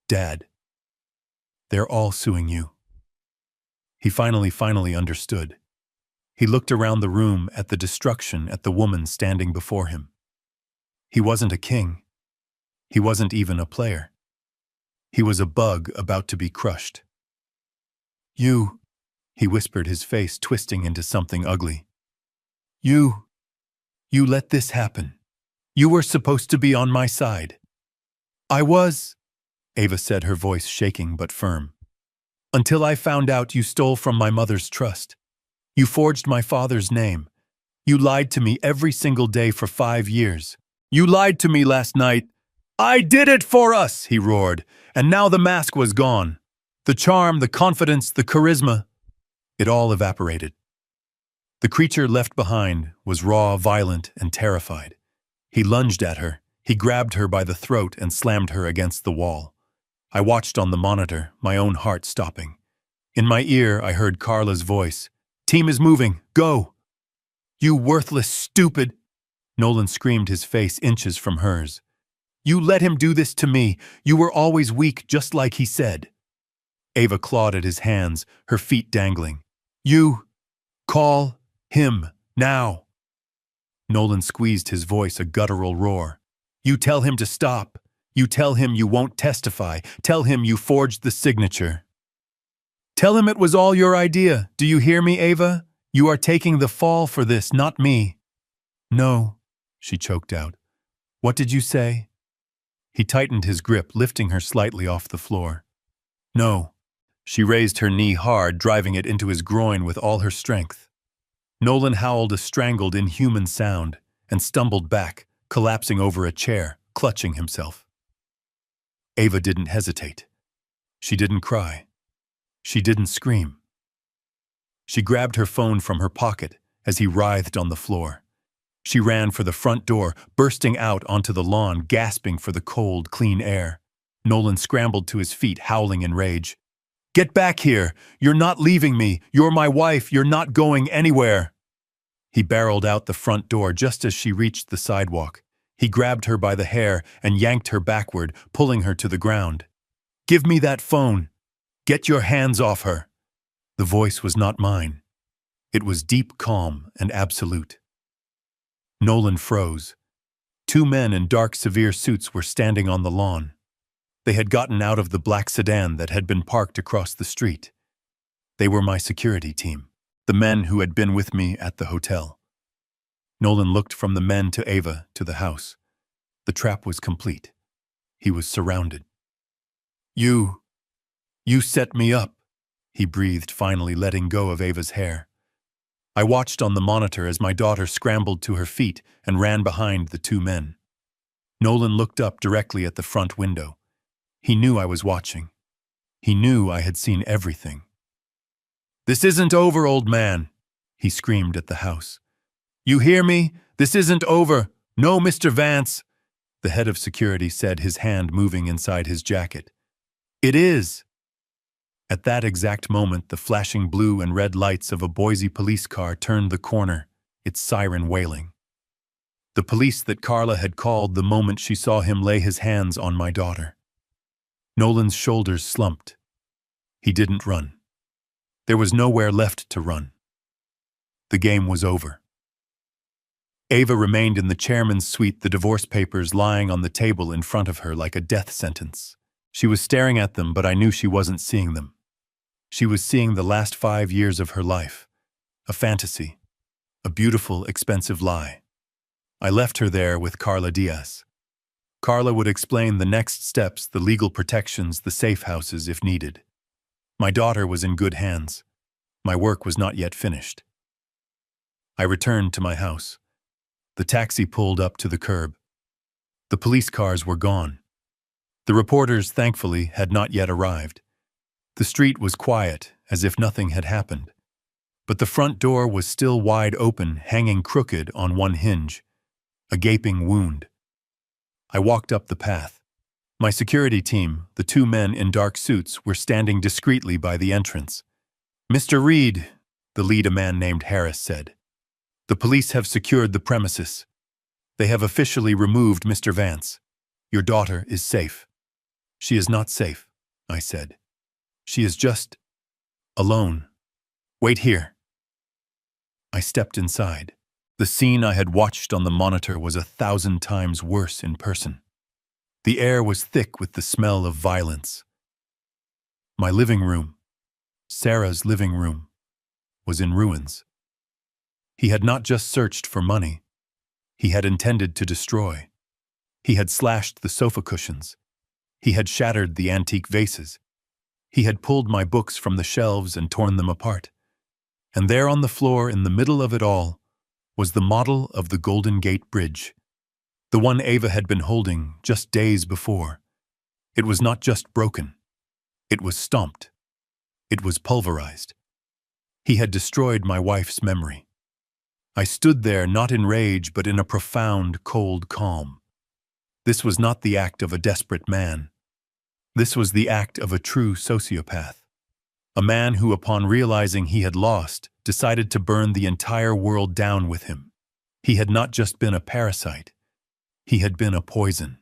A: Dad, they're all suing you. He finally understood. He looked around the room at the destruction at the woman standing before him. He wasn't a king. He wasn't even a player. He was a bug about to be crushed. You, he whispered, his face twisting into something ugly. You let this happen. You were supposed to be on my side. I was, Ava said, her voice shaking but firm. Until I found out you stole from my mother's trust. You forged my father's name. You lied to me every single day for 5 years. You lied to me last night. I did it for us, he roared, and now the mask was gone. The charm, the confidence, the charisma, it all evaporated. The creature left behind was raw, violent, and terrified. He lunged at her. He grabbed her by the throat and slammed her against the wall. I watched on the monitor, my own heart stopping. In my ear, I heard Carla's voice. Team is moving. Go! You worthless stupid! Nolan screamed, his face inches from hers. You let him do this to me. You were always weak, just like he said. Ava clawed at his hands, her feet dangling. You call him now. Nolan squeezed his voice, a guttural roar. You tell him to stop. You tell him you won't testify. Tell him you forged the signature. Tell him it was all your idea. Do you hear me, Ava? You are taking the fall for this, not me. No, she choked out. What did you say? He tightened his grip, lifting her slightly off the floor. No. She raised her knee hard, driving it into his groin with all her strength. Nolan howled a strangled, inhuman sound and stumbled back, collapsing over a chair, clutching himself. Ava didn't hesitate. She didn't cry. She didn't scream. She grabbed her phone from her pocket as he writhed on the floor. She ran for the front door, bursting out onto the lawn, gasping for the cold, clean air. Nolan scrambled to his feet, howling in rage. Get back here! You're not leaving me! You're my wife! You're not going anywhere! He barreled out the front door just as she reached the sidewalk. He grabbed her by the hair and yanked her backward, pulling her to the ground. Give me that phone! Get your hands off her! The voice was not mine. It was deep, calm, and absolute. Nolan froze. 2 men in dark, severe suits were standing on the lawn. They had gotten out of the black sedan that had been parked across the street. They were my security team, the men who had been with me at the hotel. Nolan looked from the men to Ava to the house. The trap was complete. He was surrounded. You set me up, he breathed, finally letting go of Ava's hair. I watched on the monitor as my daughter scrambled to her feet and ran behind the 2 men. Nolan looked up directly at the front window. He knew I was watching. He knew I had seen everything. This isn't over, old man, he screamed at the house. You hear me? This isn't over. No, Mr. Vance, the head of security said, his hand moving inside his jacket. It is. At that exact moment, the flashing blue and red lights of a Boise police car turned the corner, its siren wailing. The police that Carla had called the moment she saw him lay his hands on my daughter. Nolan's shoulders slumped. He didn't run. There was nowhere left to run. The game was over. Ava remained in the chairman's suite, the divorce papers lying on the table in front of her like a death sentence. She was staring at them, but I knew she wasn't seeing them. She was seeing the last 5 years of her life. A fantasy. A beautiful, expensive lie. I left her there with Carla Diaz. Carla would explain the next steps, the legal protections, the safe houses if needed. My daughter was in good hands. My work was not yet finished. I returned to my house. The taxi pulled up to the curb. The police cars were gone. The reporters, thankfully, had not yet arrived. The street was quiet, as if nothing had happened. But the front door was still wide open, hanging crooked on one hinge. A gaping wound. I walked up the path. My security team, the 2 men in dark suits, were standing discreetly by the entrance. Mr. Reed, the lead, a man named Harris, said. The police have secured the premises. They have officially removed Mr. Vance. Your daughter is safe. She is not safe, I said. She is just alone. Wait here. I stepped inside. The scene I had watched on the monitor was 1,000 times worse in person. The air was thick with the smell of violence. My living room, Sarah's living room, was in ruins. He had not just searched for money. He had intended to destroy. He had slashed the sofa cushions. He had shattered the antique vases. He had pulled my books from the shelves and torn them apart. And there on the floor, in the middle of it all, was the model of the Golden Gate Bridge, the one Ava had been holding just days before. It was not just broken. It was stomped. It was pulverized. He had destroyed my wife's memory. I stood there not in rage but in a profound, cold calm. This was not the act of a desperate man. This was the act of a true sociopath. A man who, upon realizing he had lost, decided to burn the entire world down with him. He had not just been a parasite. He had been a poison.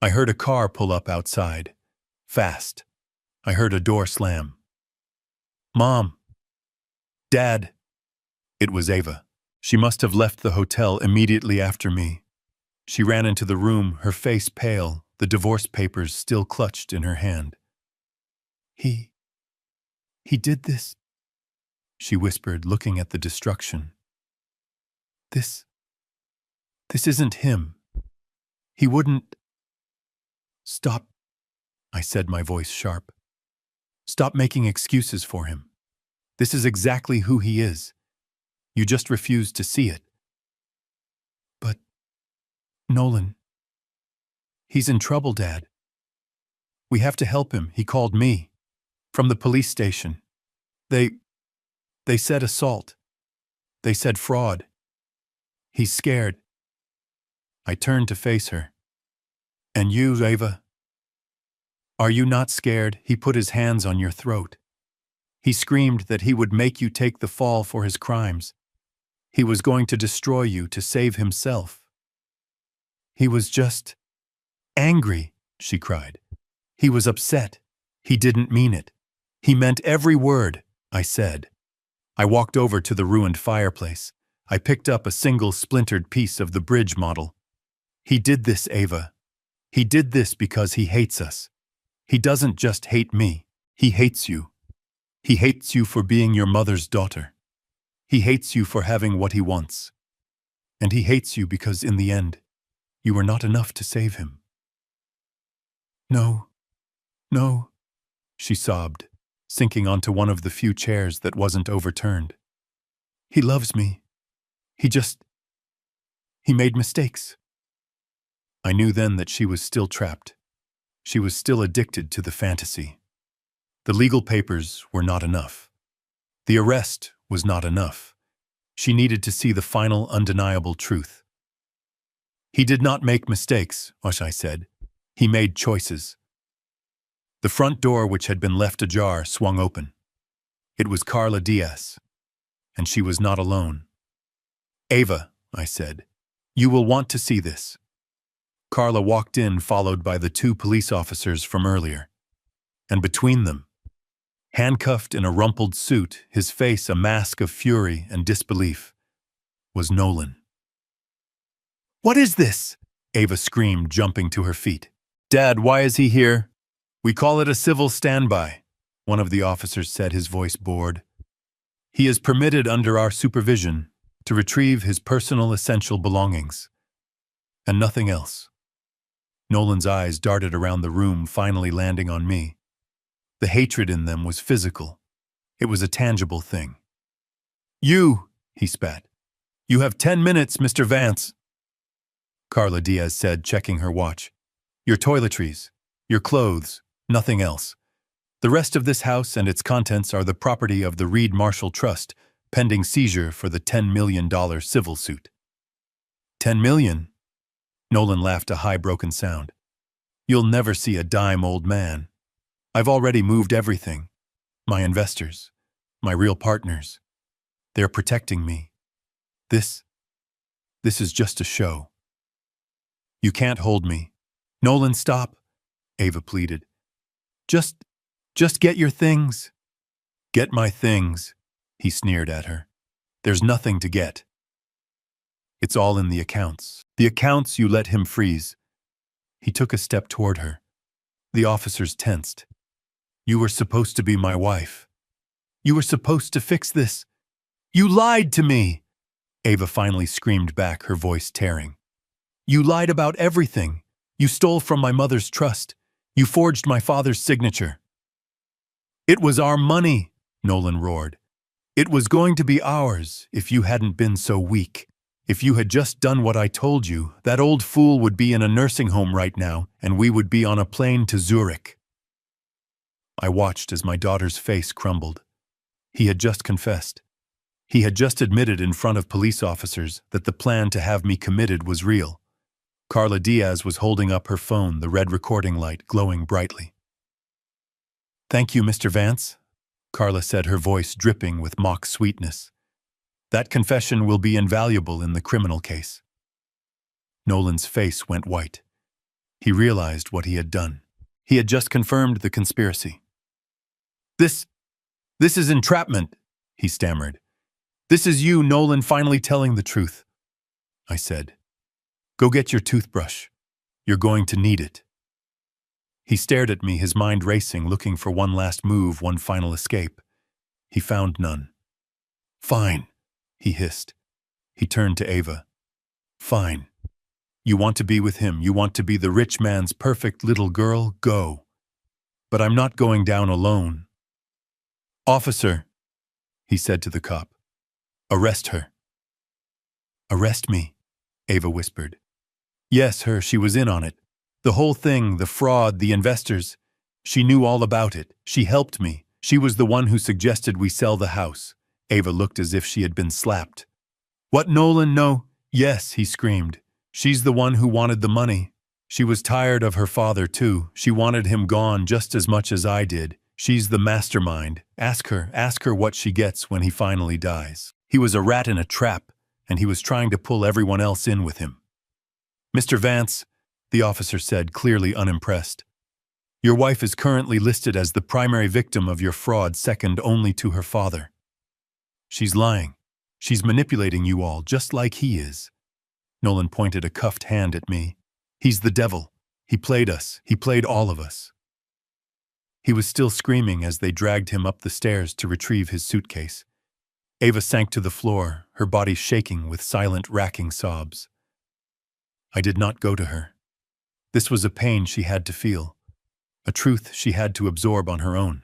A: I heard a car pull up outside. Fast. I heard a door slam. Mom. Dad. It was Ava. She must have left the hotel immediately after me. She ran into the room, her face pale, the divorce papers still clutched in her hand. He did this, she whispered, looking at the destruction. This isn't him. He wouldn't. Stop, I said, my voice sharp. Stop making excuses for him. This is exactly who he is. You just refuse to see it. But, Nolan, he's in trouble, Dad. We have to help him. He called me. From the police station. They said assault. They said fraud. He's scared. I turned to face her. And you, Ava? Are you not scared? He put his hands on your throat. He screamed that he would make you take the fall for his crimes. He was going to destroy you to save himself. He was just angry, she cried. He was upset. He didn't mean it. He meant every word, I said. I walked over to the ruined fireplace. I picked up a single splintered piece of the bridge model. He did this, Ava. He did this because he hates us. He doesn't just hate me. He hates you. He hates you for being your mother's daughter. He hates you for having what he wants. And he hates you because, in the end, you were not enough to save him. No, she sobbed, sinking onto one of the few chairs that wasn't overturned. He loves me. He made mistakes. I knew then that she was still trapped. She was still addicted to the fantasy. The legal papers were not enough. The arrest was not enough. She needed to see the final, undeniable truth. He did not make mistakes, I said. He made choices. The front door, which had been left ajar, swung open. It was Carla Diaz, and she was not alone. Ava, I said, you will want to see this. Carla walked in, followed by the 2 police officers from earlier. And between them, handcuffed in a rumpled suit, his face a mask of fury and disbelief, was Nolan. What is this? Ava screamed, jumping to her feet. Dad, why is he here? We call it a civil standby, one of the officers said, his voice bored. He is permitted under our supervision to retrieve his personal essential belongings. And nothing else. Nolan's eyes darted around the room, finally landing on me. The hatred in them was physical. It was a tangible thing. You, he spat. You have 10 minutes, Mr. Vance. Carla Diaz said, checking her watch. Your toiletries, your clothes, nothing else. The rest of this house and its contents are the property of the Reed Marshall Trust, pending seizure for the $10 million civil suit. 10 million? Nolan laughed, a high, broken sound. You'll never see a dime, old man. I've already moved everything. My investors, my real partners. They're protecting me. This This is just a show. You can't hold me. Nolan, stop, Ava pleaded. Just get your things. Get my things, he sneered at her. There's nothing to get. It's all in the accounts. The accounts you let him freeze. He took a step toward her. The officers tensed. You were supposed to be my wife. You were supposed to fix this. You lied to me, Ava finally screamed back, her voice tearing. You lied about everything. You stole from my mother's trust. You forged my father's signature. It was our money, Nolan roared. It was going to be ours if you hadn't been so weak. If you had just done what I told you, that old fool would be in a nursing home right now, and we would be on a plane to Zurich. I watched as my daughter's face crumbled. He had just confessed. He had just admitted in front of police officers that the plan to have me committed was real. Carla Diaz was holding up her phone, the red recording light glowing brightly. Thank you, Mr. Vance, Carla said, her voice dripping with mock sweetness. That confession will be invaluable in the criminal case. Nolan's face went white. He realized what he had done. He had just confirmed the conspiracy. This is entrapment, he stammered. This is you, Nolan, finally telling the truth. I said, go get your toothbrush. You're going to need it. He stared at me, his mind racing, looking for one last move, one final escape. He found none. Fine, he hissed. He turned to Ava. Fine. You want to be with him. You want to be the rich man's perfect little girl. Go. But I'm not going down alone. Officer, he said to the cop. Arrest her. Arrest me, Ava whispered. Yes, her. She was in on it. The whole thing, the fraud, the investors. She knew all about it. She helped me. She was the one who suggested we sell the house. Ava looked as if she had been slapped. What, Nolan? No. Yes, he screamed. She's the one who wanted the money. She was tired of her father, too. She wanted him gone just as much as I did. She's the mastermind. Ask her what she gets when he finally dies. He was a rat in a trap, and he was trying to pull everyone else in with him. Mr. Vance, the officer said, clearly unimpressed. Your wife is currently listed as the primary victim of your fraud, second only to her father. She's lying. She's manipulating you all, just like he is. Nolan pointed a cuffed hand at me. He's the devil. He played us. He played all of us. He was still screaming as they dragged him up the stairs to retrieve his suitcase. Ava sank to the floor, her body shaking with silent, racking sobs. I did not go to her. This was a pain she had to feel, a truth she had to absorb on her own.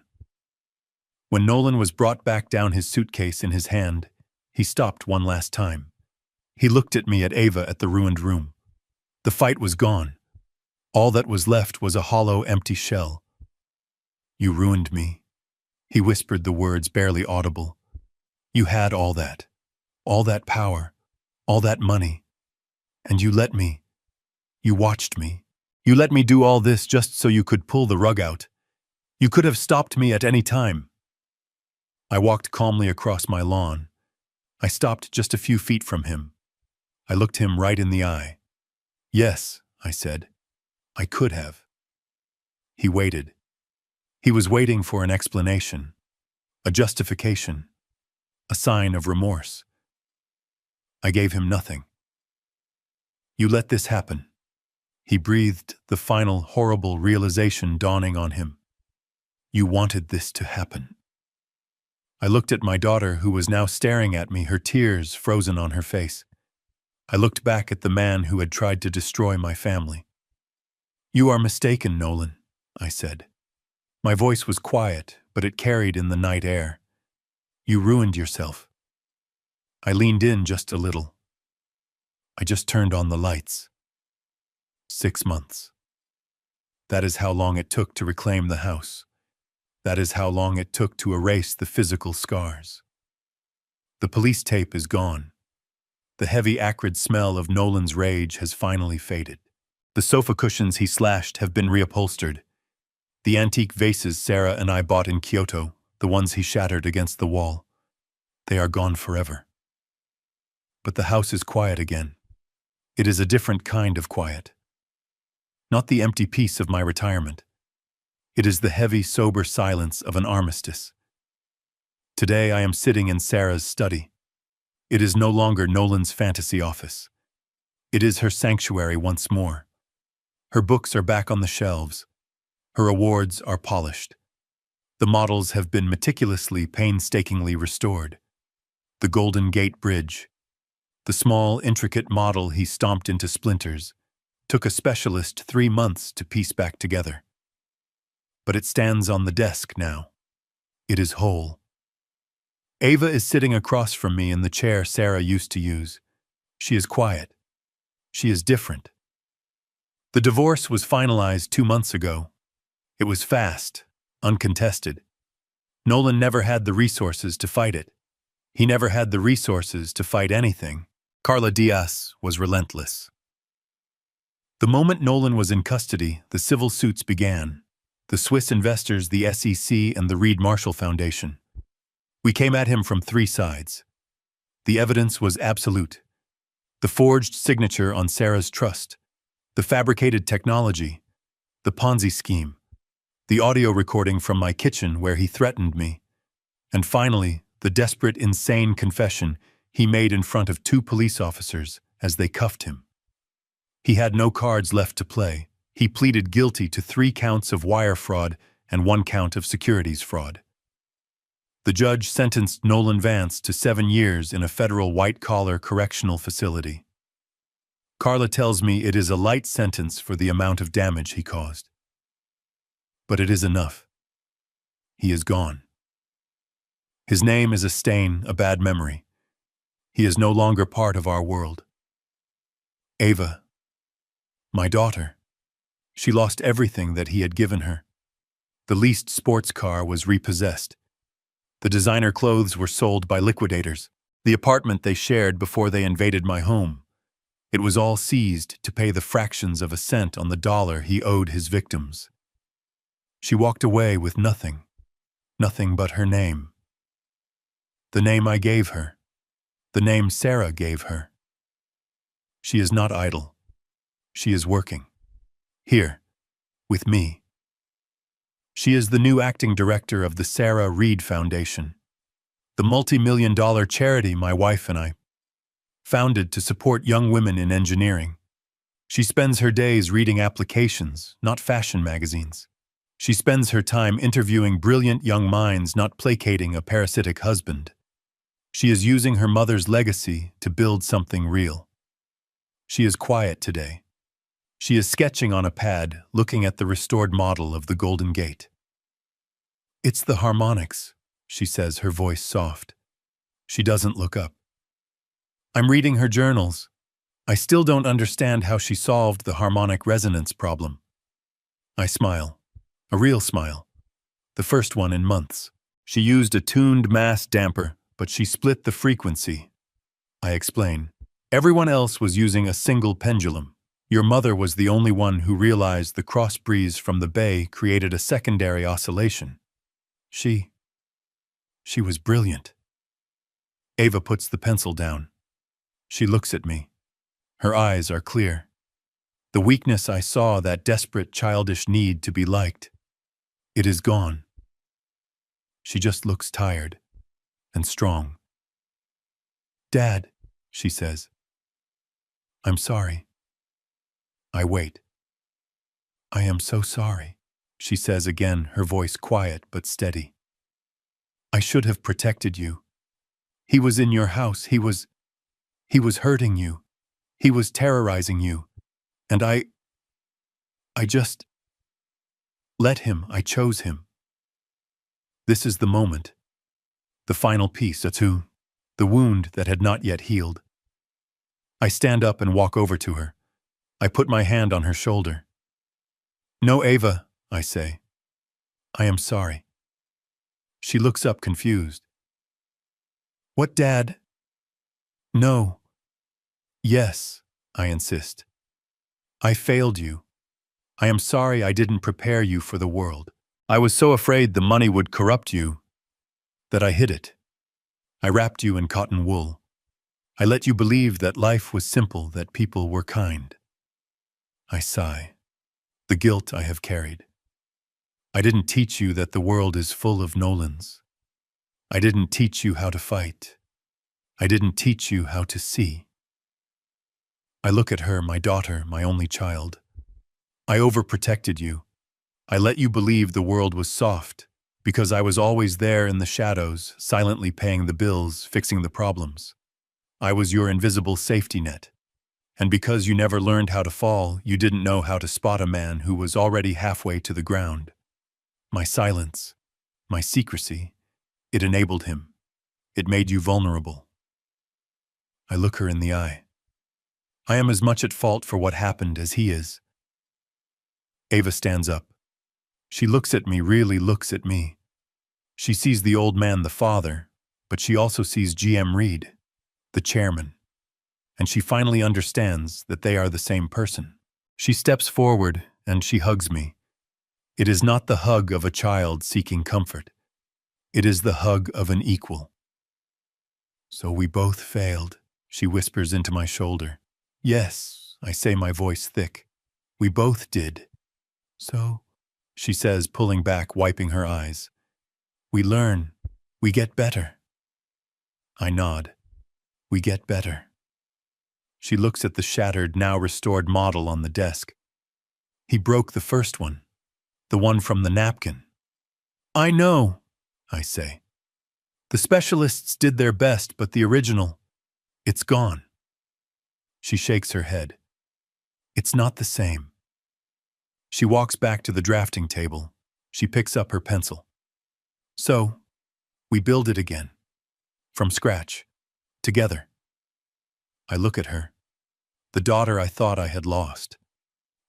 A: When Nolan was brought back down, his suitcase in his hand, he stopped one last time. He looked at me, at Ava, at the ruined room. The fight was gone. All that was left was a hollow, empty shell. You ruined me. He whispered the words barely audible. You had all that power, all that money. And you let me. You watched me. You let me do all this just so you could pull the rug out. You could have stopped me at any time. I walked calmly across my lawn. I stopped just a few feet from him. I looked him right in the eye. Yes, I said. I could have. He waited. He was waiting for an explanation, a justification, a sign of remorse. I gave him nothing. You let this happen. He breathed, the final horrible realization dawning on him. You wanted this to happen. I looked at my daughter, who was now staring at me, her tears frozen on her face. I looked back at the man who had tried to destroy my family. You are mistaken, Nolan, I said. My voice was quiet, but it carried in the night air. You ruined yourself. I leaned in just a little. I just turned on the lights. 6 months. That is how long it took to reclaim the house. That is how long it took to erase the physical scars. The police tape is gone. The heavy, acrid smell of Nolan's rage has finally faded. The sofa cushions he slashed have been reupholstered. The antique vases Sarah and I bought in Kyoto, the ones he shattered against the wall, they are gone forever. But the house is quiet again. It is a different kind of quiet. Not the empty peace of my retirement. It is the heavy, sober silence of an armistice. Today I am sitting in Sarah's study. It is no longer Nolan's fantasy office. It is her sanctuary once more. Her books are back on the shelves. Her awards are polished. The models have been meticulously, painstakingly restored. The Golden Gate Bridge, the small, intricate model he stomped into splinters, took a specialist 3 months to piece back together. But it stands on the desk now. It is whole. Ava is sitting across from me in the chair Sarah used to use. She is quiet. She is different. The divorce was finalized 2 months ago. It was fast, uncontested. Nolan never had the resources to fight it. He never had the resources to fight anything. Carla Diaz was relentless. The moment Nolan was in custody, the civil suits began. The Swiss investors, the SEC, and the Reed Marshall Foundation. We came at him from 3 sides. The evidence was absolute. The forged signature on Sarah's trust, the fabricated technology, the Ponzi scheme, the audio recording from my kitchen where he threatened me, and finally, the desperate, insane confession he made in front of 2 police officers as they cuffed him. He had no cards left to play. He pleaded guilty to 3 counts of wire fraud and 1 count of securities fraud. The judge sentenced Nolan Vance to 7 years in a federal white-collar correctional facility. Carla tells me it is a light sentence for the amount of damage he caused. But it is enough. He is gone. His name is a stain, a bad memory. He is no longer part of our world. Ava, my daughter, she lost everything that he had given her. The leased sports car was repossessed. The designer clothes were sold by liquidators. The apartment they shared before they invaded my home. It was all seized to pay the fractions of a cent on the dollar he owed his victims. She walked away with nothing, nothing but her name. The name I gave her, the name Sarah gave her. She is not idle. She is working. Here, with me. She is the new acting director of the Sarah Reed Foundation, the multi-million-dollar charity my wife and I founded to support young women in engineering. She spends her days reading applications, not fashion magazines. She spends her time interviewing brilliant young minds, not placating a parasitic husband. She is using her mother's legacy to build something real. She is quiet today. She is sketching on a pad, looking at the restored model of the Golden Gate. "It's the harmonics," she says, her voice soft. She doesn't look up. I'm reading her journals. I still don't understand how she solved the harmonic resonance problem. I smile. A real smile. The first one in months. She used a tuned mass damper, but she split the frequency. I explain. Everyone else was using a single pendulum. Your mother was the only one who realized the cross breeze from the bay created a secondary oscillation. She was brilliant. Ava puts the pencil down. She looks at me. Her eyes are clear. The weakness I saw, that desperate, childish need to be liked, it is gone. She just looks tired and strong. "Dad," she says. "I'm sorry." I wait. "I am so sorry," she says again, her voice quiet but steady. "I should have protected you. He was in your house. He was hurting you. He was terrorizing you. And I just let him. I chose him." This is the moment. The final piece, the wound that had not yet healed. I stand up and walk over to her. I put my hand on her shoulder. "No, Ava," I say. "I am sorry." She looks up confused. "What, Dad?" "No." "Yes," I insist. "I failed you. I am sorry I didn't prepare you for the world. I was so afraid the money would corrupt you that I hid it. I wrapped you in cotton wool. I let you believe that life was simple, that people were kind. I sigh. The guilt I have carried. I didn't teach you that the world is full of Nolans. I didn't teach you how to fight. I didn't teach you how to see. I look at her, my daughter, my only child. I overprotected you. I let you believe the world was soft, because I was always there in the shadows, silently paying the bills, fixing the problems. I was your invisible safety net. And because you never learned how to fall, you didn't know how to spot a man who was already halfway to the ground. My silence, my secrecy, it enabled him. It made you vulnerable. I look her in the eye. I am as much at fault for what happened as he is. Ava stands up. She looks at me, really looks at me. She sees the old man, the father, but she also sees GM Reed, the chairman. And she finally understands that they are the same person. She steps forward and she hugs me. It is not the hug of a child seeking comfort. It is the hug of an equal. So we both failed, she whispers into my shoulder. Yes, I say, my voice thick. We both did. So, she says, pulling back, wiping her eyes. We learn. We get better. I nod. We get better. She looks at the shattered, now restored model on the desk. He broke the first one, the one from the napkin. I know, I say. The specialists did their best, but the original, it's gone. She shakes her head. It's not the same. She walks back to the drafting table. She picks up her pencil. So, we build it again. From scratch. Together. I look at her. The daughter I thought I had lost.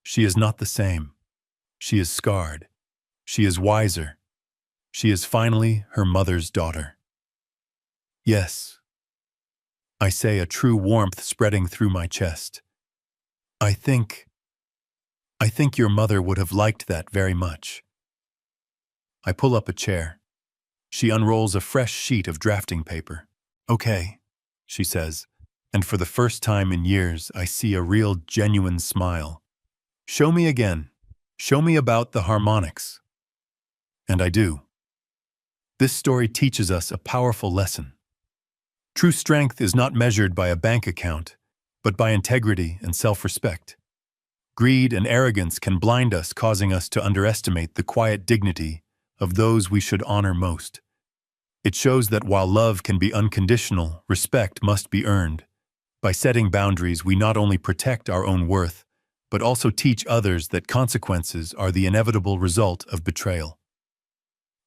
A: She is not the same. She is scarred. She is wiser. She is finally her mother's daughter. Yes. I say, a true warmth spreading through my chest. I think your mother would have liked that very much. I pull up a chair. She unrolls a fresh sheet of drafting paper. Okay, she says, and for the first time in years, I see a real, genuine smile. Show me again. Show me about the harmonics. And I do. This story teaches us a powerful lesson. True strength is not measured by a bank account, but by integrity and self-respect. Greed and arrogance can blind us, causing us to underestimate the quiet dignity of those we should honor most. It shows that while love can be unconditional, respect must be earned. By setting boundaries, we not only protect our own worth, but also teach others that consequences are the inevitable result of betrayal.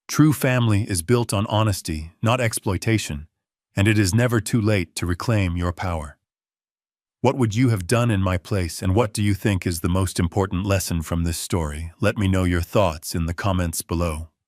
A: True family is built on honesty, not exploitation, and it is never too late to reclaim your power. What would you have done in my place, and what do you think is the most important lesson from this story? Let me know your thoughts in the comments below.